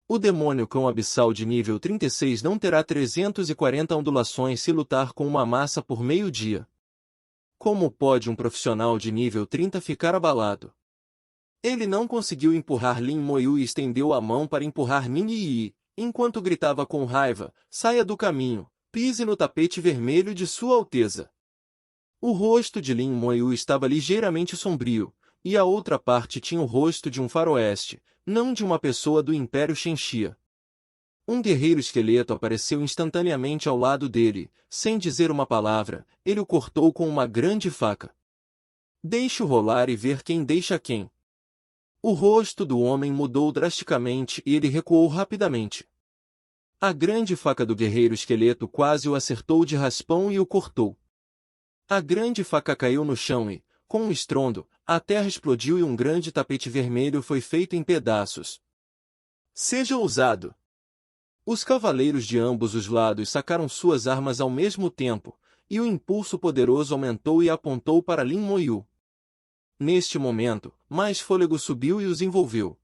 O demônio cão abissal de nível 36 não terá 340 ondulações se lutar com uma massa por meio-dia. Como pode um profissional de nível 30 ficar abalado? Ele não conseguiu empurrar Lin Moyu e estendeu a mão para empurrar Ningyi, enquanto gritava com raiva, saia do caminho, pise no tapete vermelho de Sua Alteza. O rosto de Lin Moyu estava ligeiramente sombrio, e a outra parte tinha o rosto de um faroeste, não de uma pessoa do Império Shenxia. Um guerreiro esqueleto apareceu instantaneamente ao lado dele, sem dizer uma palavra, ele o cortou com uma grande faca. Deixe-o rolar e ver quem deixa quem. O rosto do homem mudou drasticamente e ele recuou rapidamente. A grande faca do guerreiro esqueleto quase o acertou de raspão e o cortou. A grande faca caiu no chão e, com um estrondo, a terra explodiu e um grande tapete vermelho foi feito em pedaços. Seja ousado! Os cavaleiros de ambos os lados sacaram suas armas ao mesmo tempo, e o impulso poderoso aumentou e apontou para Lin Moyu. Neste momento, mais fôlego subiu e os envolveu.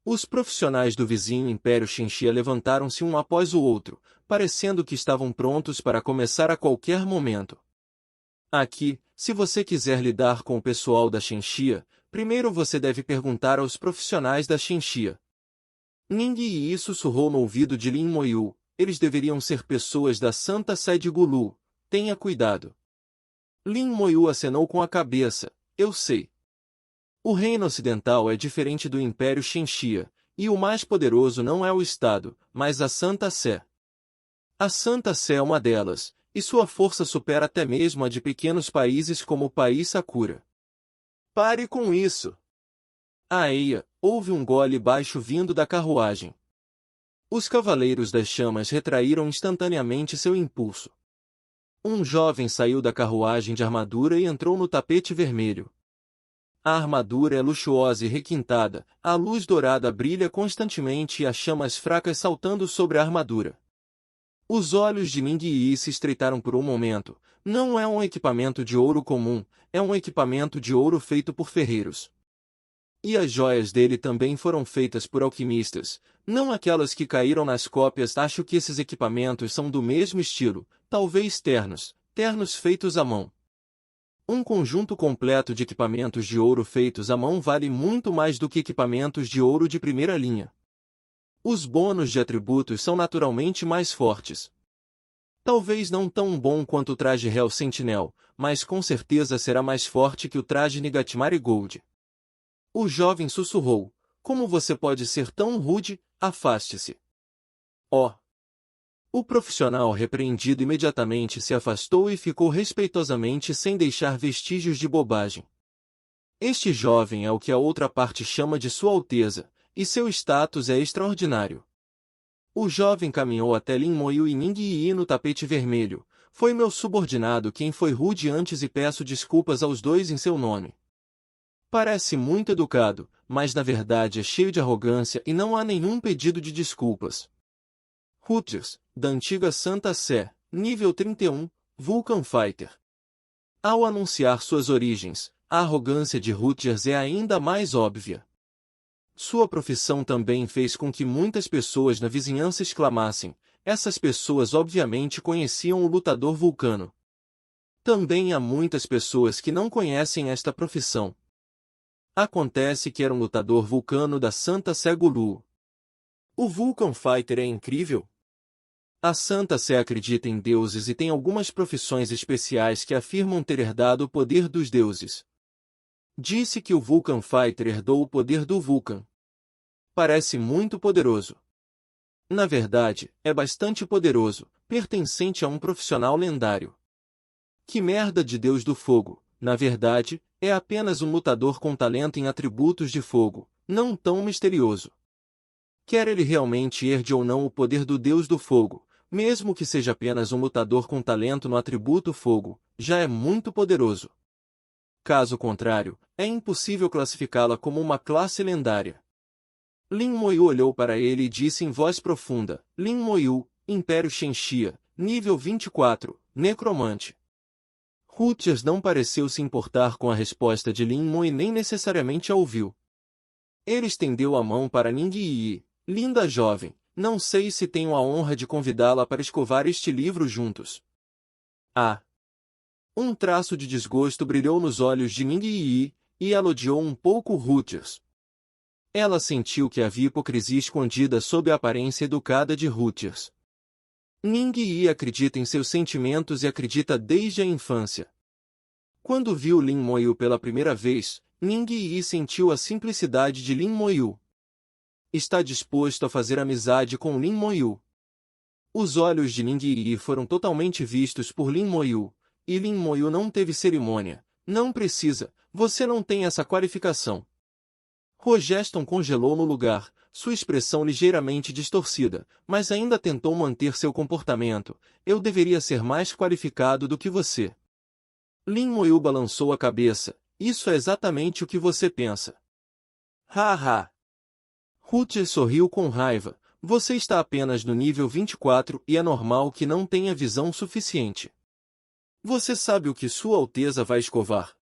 Os profissionais do vizinho Império Shenxia levantaram-se um após o outro, parecendo que estavam prontos para começar a qualquer momento. Aqui, se você quiser lidar com o pessoal da Shenxia, primeiro você deve perguntar aos profissionais da Shenxia. Ning Yi sussurrou no ouvido de Lin Moyu, eles deveriam ser pessoas da Santa Sé de Gulu, tenha cuidado. Lin Moyu acenou com a cabeça, eu sei. O reino ocidental é diferente do Império Shenxia, e o mais poderoso não é o Estado, mas a Santa Sé. A Santa Sé é uma delas, e sua força supera até mesmo a de pequenos países como o país Sakura. Pare com isso! Eia, houve um gole baixo vindo da carruagem. Os cavaleiros das chamas retraíram instantaneamente seu impulso. Um jovem saiu da carruagem de armadura e entrou no tapete vermelho. A armadura é luxuosa e requintada, a luz dourada brilha constantemente e as chamas fracas saltando sobre a armadura. Os olhos de Ning Yi se estreitaram por um momento. Não é um equipamento de ouro comum, é um equipamento de ouro feito por ferreiros. E as joias dele também foram feitas por alquimistas, não aquelas que caíram nas cópias. Acho que esses equipamentos são do mesmo estilo, talvez ternos feitos à mão. Um conjunto completo de equipamentos de ouro feitos à mão vale muito mais do que equipamentos de ouro de primeira linha. Os bônus de atributos são naturalmente mais fortes. Talvez não tão bom quanto o traje Hell Sentinel, mas com certeza será mais forte que o traje Nigatmari Gold. O jovem sussurrou, como você pode ser tão rude, afaste-se. Oh! O profissional repreendido imediatamente se afastou e ficou respeitosamente sem deixar vestígios de bobagem. Este jovem é o que a outra parte chama de Sua Alteza, e seu status é extraordinário. O jovem caminhou até Lin Moyu e Ning Yi no tapete vermelho. Foi meu subordinado quem foi rude antes e peço desculpas aos dois em seu nome. Parece muito educado, mas na verdade é cheio de arrogância e não há nenhum pedido de desculpas. Rutgers, da antiga Santa Sé, nível 31, Vulcan Fighter. Ao anunciar suas origens, a arrogância de Rutgers é ainda mais óbvia. Sua profissão também fez com que muitas pessoas na vizinhança exclamassem, essas pessoas obviamente conheciam o lutador vulcano. Também há muitas pessoas que não conhecem esta profissão. Acontece que era um lutador vulcano da Santa Sé Gulu. O Vulcan Fighter é incrível. A Santa Sé acredita em deuses e tem algumas profissões especiais que afirmam ter herdado o poder dos deuses. Disse que o Vulcan Fighter herdou o poder do Vulcan. Parece muito poderoso. Na verdade, é bastante poderoso, pertencente a um profissional lendário. Que merda de Deus do Fogo, na verdade, é apenas um lutador com talento em atributos de fogo, não tão misterioso. Quer ele realmente herde ou não o poder do Deus do Fogo, mesmo que seja apenas um lutador com talento no atributo fogo, já é muito poderoso. Caso contrário, é impossível classificá-la como uma classe lendária. Lin Moyu olhou para ele e disse em voz profunda, Lin Moyu, Império Shenxia, nível 24, Necromante. Rutgers não pareceu se importar com a resposta de Lin Moyu e nem necessariamente a ouviu. Ele estendeu a mão para Ning Yi. Linda jovem, não sei se tenho a honra de convidá-la para escovar este livro juntos. Ah! Um traço de desgosto brilhou nos olhos de Ning Yi, e ela odiou um pouco Rutgers. Ela sentiu que havia hipocrisia escondida sob a aparência educada de Rutgers. Ning Yi acredita em seus sentimentos e acredita desde a infância. Quando viu Lin Moyu pela primeira vez, Ning Yi sentiu a simplicidade de Lin Moyu. Está disposto a fazer amizade com Lin Moyu. Os olhos de Ning Yi foram totalmente vistos por Lin Moyu, e Lin Moyu não teve cerimônia. Não precisa, você não tem essa qualificação. Rogeston congelou no lugar, sua expressão ligeiramente distorcida, mas ainda tentou manter seu comportamento. Eu deveria ser mais qualificado do que você. Lin Moyu balançou a cabeça. Isso é exatamente o que você pensa. Ha. Rutger sorriu com raiva. Você está apenas no nível 24 e é normal que não tenha visão suficiente. Você sabe o que Sua Alteza vai escovar?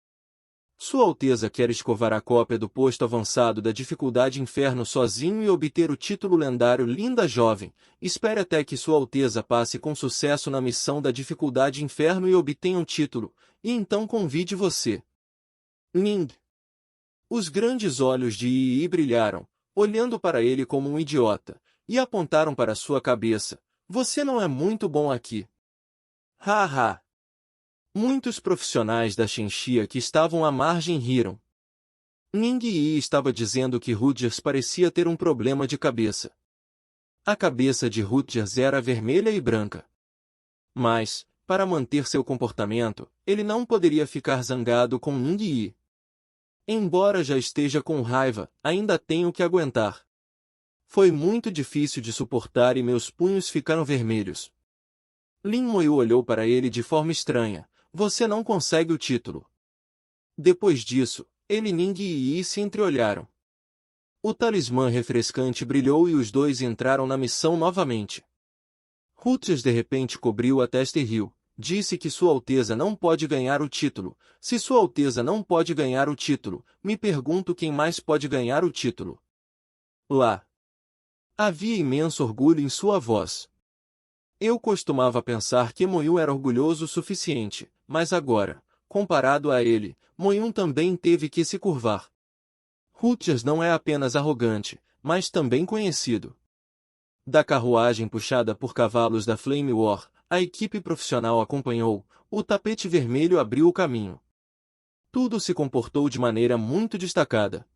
Sua Alteza quer escovar a cópia do posto avançado da dificuldade Inferno sozinho e obter o título lendário Linda Jovem. Espere até que Sua Alteza passe com sucesso na missão da dificuldade Inferno e obtenha o título, e então convide você. Ning. Os grandes olhos de Yi brilharam, olhando para ele como um idiota, e apontaram para sua cabeça. Você não é muito bom aqui. Ha. Muitos profissionais da Shenxia que estavam à margem riram. Ning Yi estava dizendo que Rutgers parecia ter um problema de cabeça. A cabeça de Rutgers era vermelha e branca. Mas, para manter seu comportamento, ele não poderia ficar zangado com Ning Yi. Embora já esteja com raiva, ainda tenho que aguentar. Foi muito difícil de suportar e meus punhos ficaram vermelhos. Lin Moyu olhou para ele de forma estranha. Você não consegue o título. Depois disso, ele e Ning Yi se entreolharam. O talismã refrescante brilhou e os dois entraram na missão novamente. Rutgers de repente cobriu a testa e riu. Disse que Sua Alteza não pode ganhar o título. Se Sua Alteza não pode ganhar o título, me pergunto quem mais pode ganhar o título. Lá. Havia imenso orgulho em sua voz. Eu costumava pensar que Moyun era orgulhoso o suficiente, mas agora, comparado a ele, Moyun também teve que se curvar. Rutgers não é apenas arrogante, mas também conhecido. Da carruagem puxada por cavalos da Flame War, a equipe profissional acompanhou, o tapete vermelho abriu o caminho. Tudo se comportou de maneira muito destacada.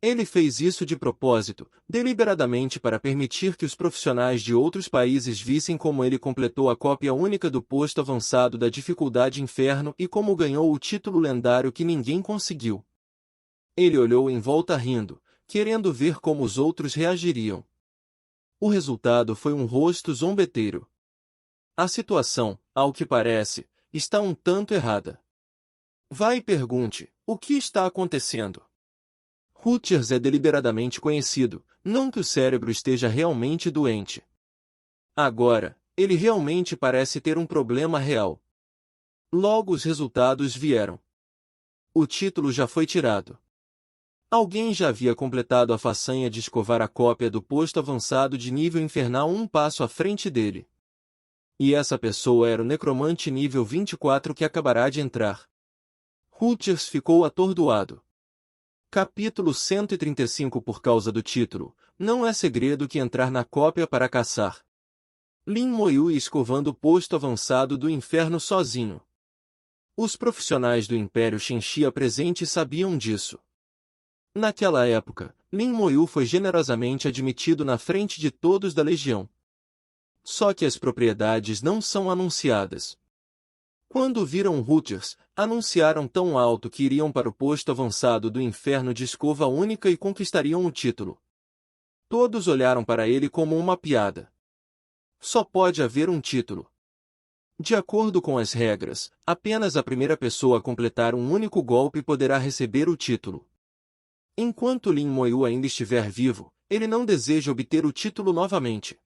Ele fez isso de propósito, deliberadamente para permitir que os profissionais de outros países vissem como ele completou a cópia única do posto avançado da dificuldade Inferno e como ganhou o título lendário que ninguém conseguiu. Ele olhou em volta rindo, querendo ver como os outros reagiriam. O resultado foi um rosto zombeteiro. A situação, ao que parece, está um tanto errada. Vá e pergunte, o que está acontecendo? Rutgers é deliberadamente conhecido, não que o cérebro esteja realmente doente. Agora, ele realmente parece ter um problema real. Logo os resultados vieram. O título já foi tirado. Alguém já havia completado a façanha de escovar a cópia do posto avançado de nível infernal um passo à frente dele. E essa pessoa era o necromante nível 24 que acabará de entrar. Rutgers ficou atordoado. Capítulo 135. Por causa do título, não é segredo que entrar na cópia para caçar. Lin Moyu escovando o posto avançado do inferno sozinho. Os profissionais do Império Shenxia presentes sabiam disso. Naquela época, Lin Moyu foi generosamente admitido na frente de todos da Legião. Só que as propriedades não são anunciadas. Quando viram Rutgers, anunciaram tão alto que iriam para o posto avançado do inferno de escova única e conquistariam o título. Todos olharam para ele como uma piada. Só pode haver um título. De acordo com as regras, apenas a primeira pessoa a completar um único golpe poderá receber o título. Enquanto Lin Moyu ainda estiver vivo, ele não deseja obter o título novamente.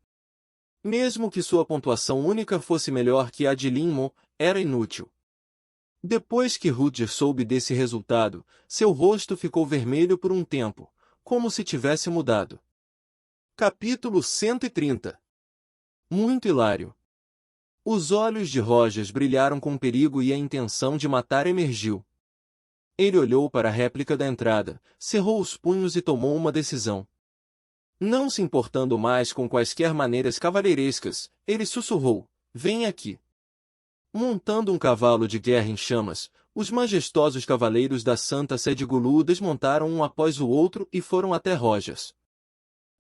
Mesmo que sua pontuação única fosse melhor que a de Lin Mo, era inútil. Depois que Rutger soube desse resultado, seu rosto ficou vermelho por um tempo, como se tivesse mudado. Capítulo 130. Muito hilário. Os olhos de Rogers brilharam com perigo e a intenção de matar emergiu. Ele olhou para a réplica da entrada, cerrou os punhos e tomou uma decisão. Não se importando mais com quaisquer maneiras cavalheirescas, ele sussurrou, "Vem aqui." Montando um cavalo de guerra em chamas, Os majestosos cavaleiros da Santa Sé de Gulu desmontaram um após o outro e foram até Rogers.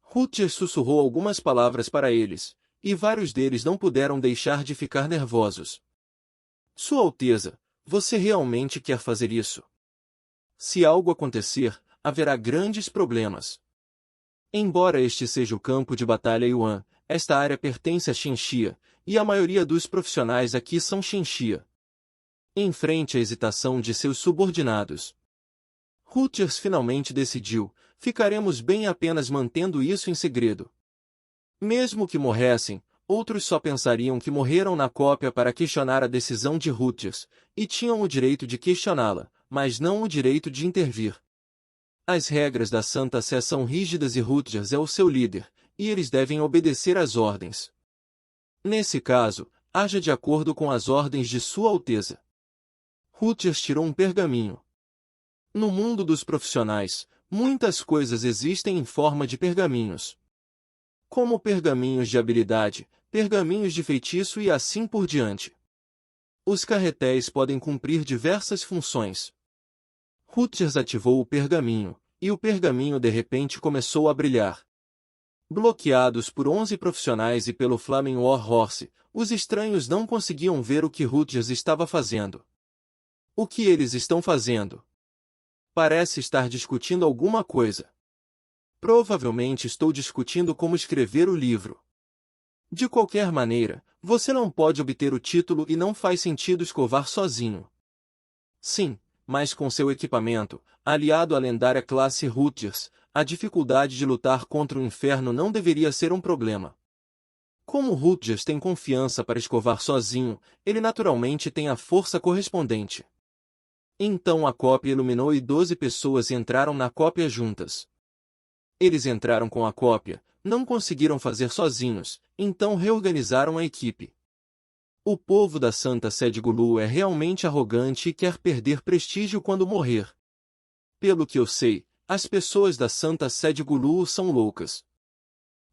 Rutgers sussurrou algumas palavras para eles, e vários deles não puderam deixar de ficar nervosos. Sua Alteza, você realmente quer fazer isso? Se algo acontecer, haverá grandes problemas. Embora este seja o campo de batalha Yuan, esta área pertence a Xinxia, e a maioria dos profissionais aqui são Xinxia. Enfrente a hesitação de seus subordinados. Rutgers finalmente decidiu, ficaremos bem apenas mantendo isso em segredo. Mesmo que morressem, outros só pensariam que morreram na cópia para questionar a decisão de Rutgers, e tinham o direito de questioná-la, mas não o direito de intervir. As regras da Santa Sé são rígidas e Rutgers é o seu líder, e eles devem obedecer às ordens. Nesse caso, haja de acordo com as ordens de Sua Alteza. Rutgers tirou um pergaminho. No mundo dos profissionais, muitas coisas existem em forma de pergaminhos. Como pergaminhos de habilidade, pergaminhos de feitiço e assim por diante. Os carretéis podem cumprir diversas funções. Rutgers ativou o pergaminho, e o pergaminho de repente começou a brilhar. Bloqueados por 11 profissionais e pelo Flaming War Horse, os estranhos não conseguiam ver o que Rutgers estava fazendo. O que eles estão fazendo? Parece estar discutindo alguma coisa. Provavelmente estou discutindo como escrever o livro. De qualquer maneira, você não pode obter o título e não faz sentido escovar sozinho. Sim, mas com seu equipamento, aliado à lendária classe Rutgers, a dificuldade de lutar contra o inferno não deveria ser um problema. Como Rutgers tem confiança para escovar sozinho, ele naturalmente tem a força correspondente. Então a cópia iluminou e 12 pessoas entraram na cópia juntas. Eles entraram com a cópia, não conseguiram fazer sozinhos, então reorganizaram a equipe. O povo da Santa Sé de Gulu é realmente arrogante e quer perder prestígio quando morrer. Pelo que eu sei, as pessoas da Santa Sé de Gulu são loucas.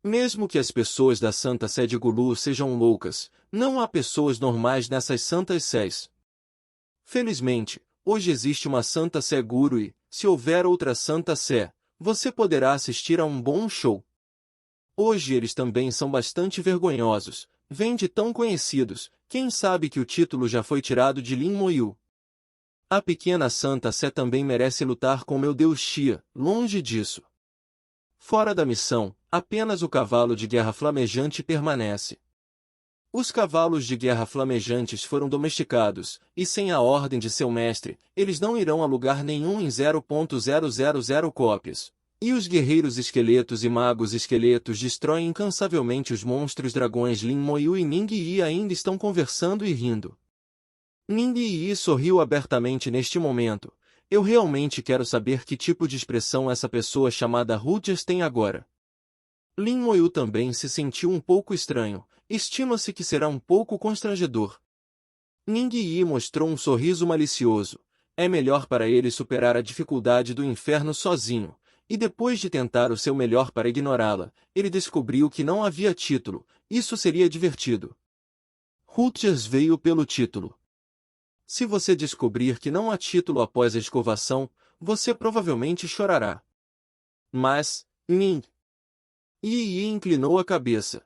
Mesmo que as pessoas da Santa Sé de Gulu sejam loucas, não há pessoas normais nessas Santas Sés. Felizmente, hoje existe uma Santa Sé Guru e, se houver outra Santa Sé, você poderá assistir a um bom show. Hoje eles também são bastante vergonhosos, vêm de tão conhecidos, quem sabe que o título já foi tirado de Lin Moyu. A pequena Santa Sé também merece lutar com meu Deus Xia, longe disso. Fora da missão, apenas o cavalo de guerra flamejante permanece. Os cavalos de guerra flamejantes foram domesticados, e sem a ordem de seu mestre, eles não irão a lugar nenhum em 0.000 cópias. E os guerreiros esqueletos e magos esqueletos destroem incansavelmente os monstros dragões Lin Moyu e Ning Yi ainda estão conversando e rindo. Ning Yi sorriu abertamente neste momento. Eu realmente quero saber que tipo de expressão essa pessoa chamada Rutgers tem agora. Lin Moyu também se sentiu um pouco estranho. Estima-se que será um pouco constrangedor. Ning Yi mostrou um sorriso malicioso. É melhor para ele superar a dificuldade do inferno sozinho. E depois de tentar o seu melhor para ignorá-la, ele descobriu que não havia título. Isso seria divertido. Rutgers veio pelo título. Se você descobrir que não há título após a escovação, você provavelmente chorará. Mas, Ning Yi inclinou a cabeça.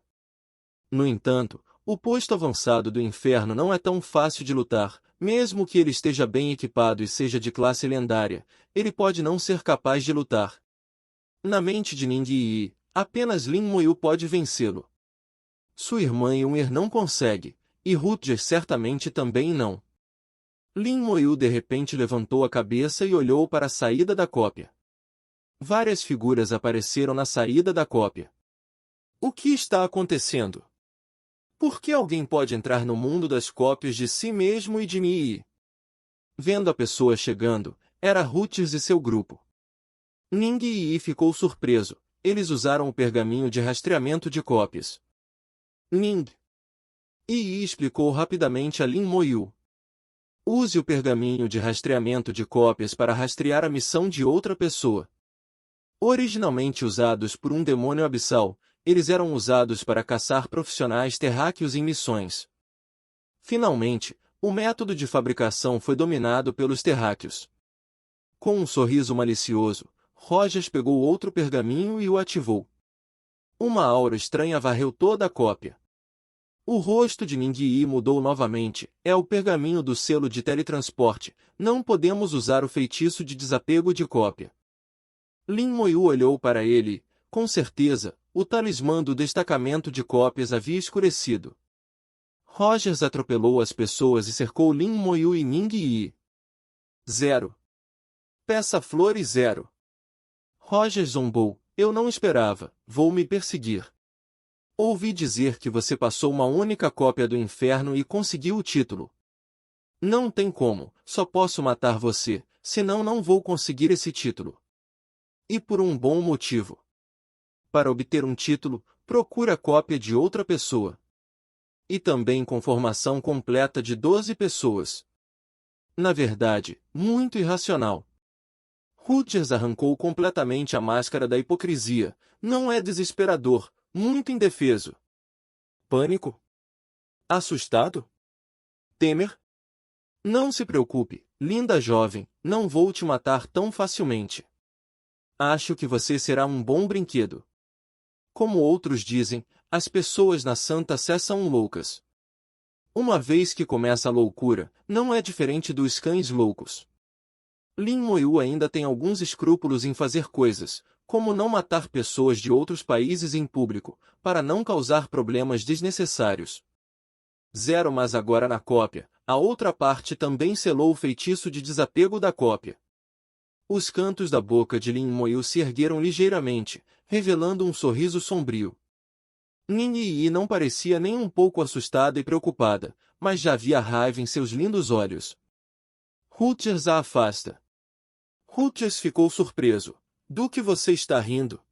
No entanto, o posto avançado do inferno não é tão fácil de lutar, mesmo que ele esteja bem equipado e seja de classe lendária, ele pode não ser capaz de lutar. Na mente de Ning Yi, apenas Lin Moyu pode vencê-lo. Sua irmã Yun'er não consegue, e Rutgers certamente também não. Lin Moyu de repente levantou a cabeça e olhou para a saída da cópia. Várias figuras apareceram na saída da cópia. O que está acontecendo? Por que alguém pode entrar no mundo das cópias de si mesmo e de mim? Vendo a pessoa chegando, era Rutgers e seu grupo. Ning Yi ficou surpreso. Eles usaram o pergaminho de rastreamento de cópias. Ning Yi explicou rapidamente a Lin Moyu. Use o pergaminho de rastreamento de cópias para rastrear a missão de outra pessoa. Originalmente usados por um demônio abissal, eles eram usados para caçar profissionais terráqueos em missões. Finalmente, o método de fabricação foi dominado pelos terráqueos. Com um sorriso malicioso, Rogers pegou outro pergaminho e o ativou. Uma aura estranha varreu toda a cópia. O rosto de Ning-Yi mudou novamente. É o pergaminho do selo de teletransporte. Não podemos usar o feitiço de desapego de cópia. Lin Moyu olhou para ele. Com certeza, o talismã do destacamento de cópias havia escurecido. Rogers atropelou as pessoas e cercou Lin Moyu e Ning-Yi. 0. Peça flores 0. Rogers zombou. Eu não esperava. Vou me perseguir. Ouvi dizer que você passou uma única cópia do inferno e conseguiu o título. Não tem como, só posso matar você, senão não vou conseguir esse título. E por um bom motivo. Para obter um título, procure a cópia de outra pessoa. E também com formação completa de 12 pessoas. Na verdade, muito irracional. Rogers arrancou completamente a máscara da hipocrisia. Não é desesperador, muito indefeso. Pânico? Assustado? Temer? Não se preocupe, linda jovem, não vou te matar tão facilmente. Acho que você será um bom brinquedo. Como outros dizem, as pessoas na Santa Sé são loucas. Uma vez que começa a loucura, não é diferente dos cães loucos. Lin Moyu ainda tem alguns escrúpulos em fazer coisas, como não matar pessoas de outros países em público, para não causar problemas desnecessários. 0. Mas agora na cópia, a outra parte também selou o feitiço de desapego da cópia. Os cantos da boca de Lin Moyu se ergueram ligeiramente, revelando um sorriso sombrio. Ning-Yi não parecia nem um pouco assustada e preocupada, mas já havia raiva em seus lindos olhos. Rogers a afasta. Rogers ficou surpreso. Do que você está rindo?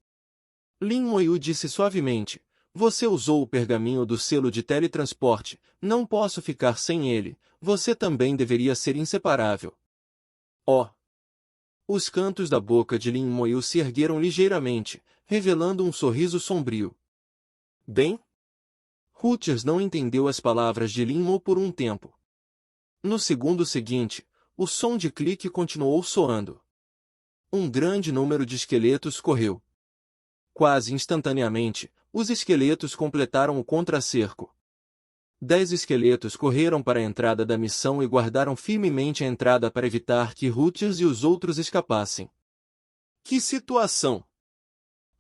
Lin Moyu disse suavemente. Você usou o pergaminho do selo de teletransporte. Não posso ficar sem ele. Você também deveria ser inseparável. Oh! Os cantos da boca de Lin Moyu se ergueram ligeiramente, revelando um sorriso sombrio. Bem? Rogers não entendeu as palavras de Lin Moyu por um tempo. No segundo seguinte, o som de clique continuou soando. Um grande número de esqueletos correu. Quase instantaneamente, os esqueletos completaram o contracerco. 10 esqueletos correram para a entrada da missão e guardaram firmemente a entrada para evitar que Rogers e os outros escapassem. Que situação!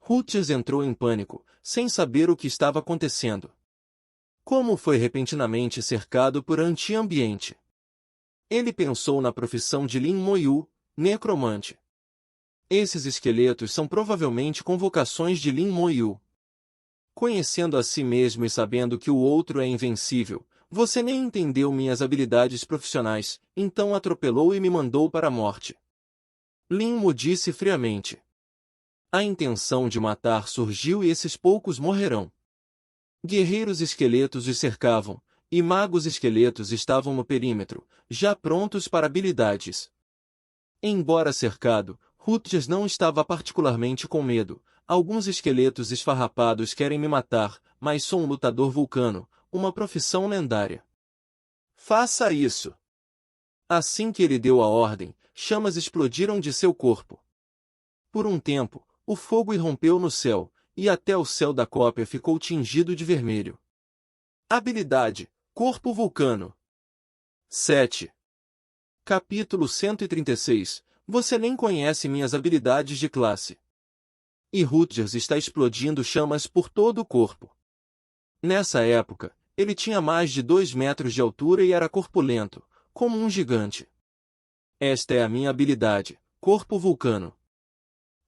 Rogers entrou em pânico, sem saber o que estava acontecendo. Como foi repentinamente cercado por anti-ambiente? Ele pensou na profissão de Lin Moyu, necromante. Esses esqueletos são provavelmente convocações de Lin Moyu. Conhecendo a si mesmo e sabendo que o outro é invencível, você nem entendeu minhas habilidades profissionais, então atropelou e me mandou para a morte. Lin Mo disse friamente. A intenção de matar surgiu e esses poucos morrerão. Guerreiros esqueletos os cercavam, e magos esqueletos estavam no perímetro, já prontos para habilidades. Embora cercado, Rogers não estava particularmente com medo. Alguns esqueletos esfarrapados querem me matar, mas sou um lutador vulcano, uma profissão lendária. Faça isso! Assim que ele deu a ordem, chamas explodiram de seu corpo. Por um tempo, o fogo irrompeu no céu, e até o céu da cópia ficou tingido de vermelho. Habilidade: Corpo Vulcano. 7. Capítulo 136. Você nem conhece minhas habilidades de classe. E Rogers está explodindo chamas por todo o corpo. Nessa época, ele tinha mais de 2 metros de altura e era corpulento, como um gigante. Esta é a minha habilidade, Corpo Vulcano.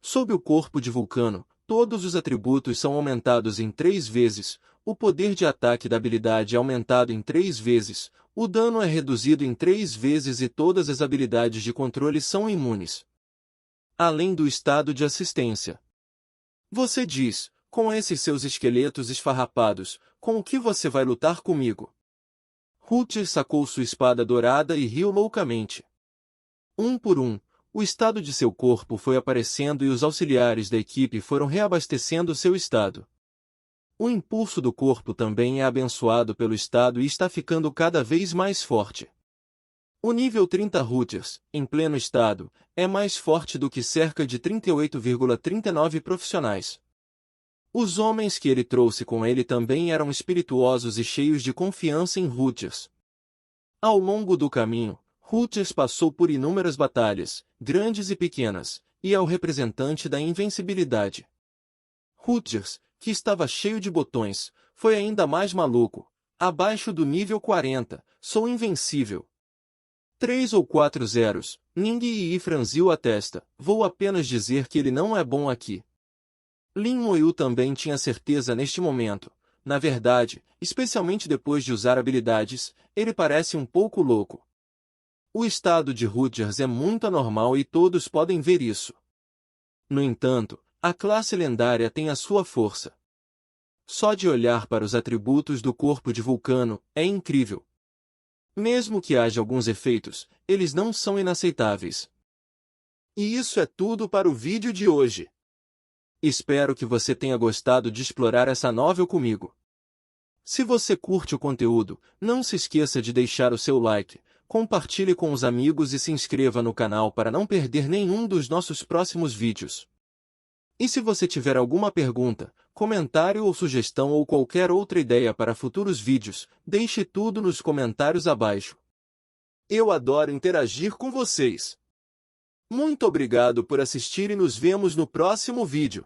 Sob o corpo de Vulcano, todos os atributos são aumentados em 3 vezes, o poder de ataque da habilidade é aumentado em 3 vezes, o dano é reduzido em 3 vezes e todas as habilidades de controle são imunes. Além do estado de assistência. Você diz, com esses seus esqueletos esfarrapados, com o que você vai lutar comigo? Rogers sacou sua espada dourada e riu loucamente. Um por um, o estado de seu corpo foi aparecendo e os auxiliares da equipe foram reabastecendo seu estado. O impulso do corpo também é abençoado pelo estado e está ficando cada vez mais forte. O nível 30 Rutgers, em pleno estado, é mais forte do que cerca de 38,39 profissionais. Os homens que ele trouxe com ele também eram espirituosos e cheios de confiança em Rutgers. Ao longo do caminho, Rutgers passou por inúmeras batalhas, grandes e pequenas, e é o representante da invencibilidade. Rutgers, que estava cheio de botões, foi ainda mais maluco. Abaixo do nível 40, sou invencível. 3 ou 4 zeros, Ning Yi franziu a testa, vou apenas dizer que ele não é bom aqui. Lin Moyu também tinha certeza neste momento. Na verdade, especialmente depois de usar habilidades, ele parece um pouco louco. O estado de Rutgers é muito anormal e todos podem ver isso. No entanto, a classe lendária tem a sua força. Só de olhar para os atributos do corpo de Vulcano, é incrível. Mesmo que haja alguns efeitos, eles não são inaceitáveis. E isso é tudo para o vídeo de hoje. Espero que você tenha gostado de explorar essa novel comigo. Se você curte o conteúdo, não se esqueça de deixar o seu like, compartilhe com os amigos e se inscreva no canal para não perder nenhum dos nossos próximos vídeos. E se você tiver alguma pergunta, comentário ou sugestão ou qualquer outra ideia para futuros vídeos, deixe tudo nos comentários abaixo. Eu adoro interagir com vocês. Muito obrigado por assistir e nos vemos no próximo vídeo.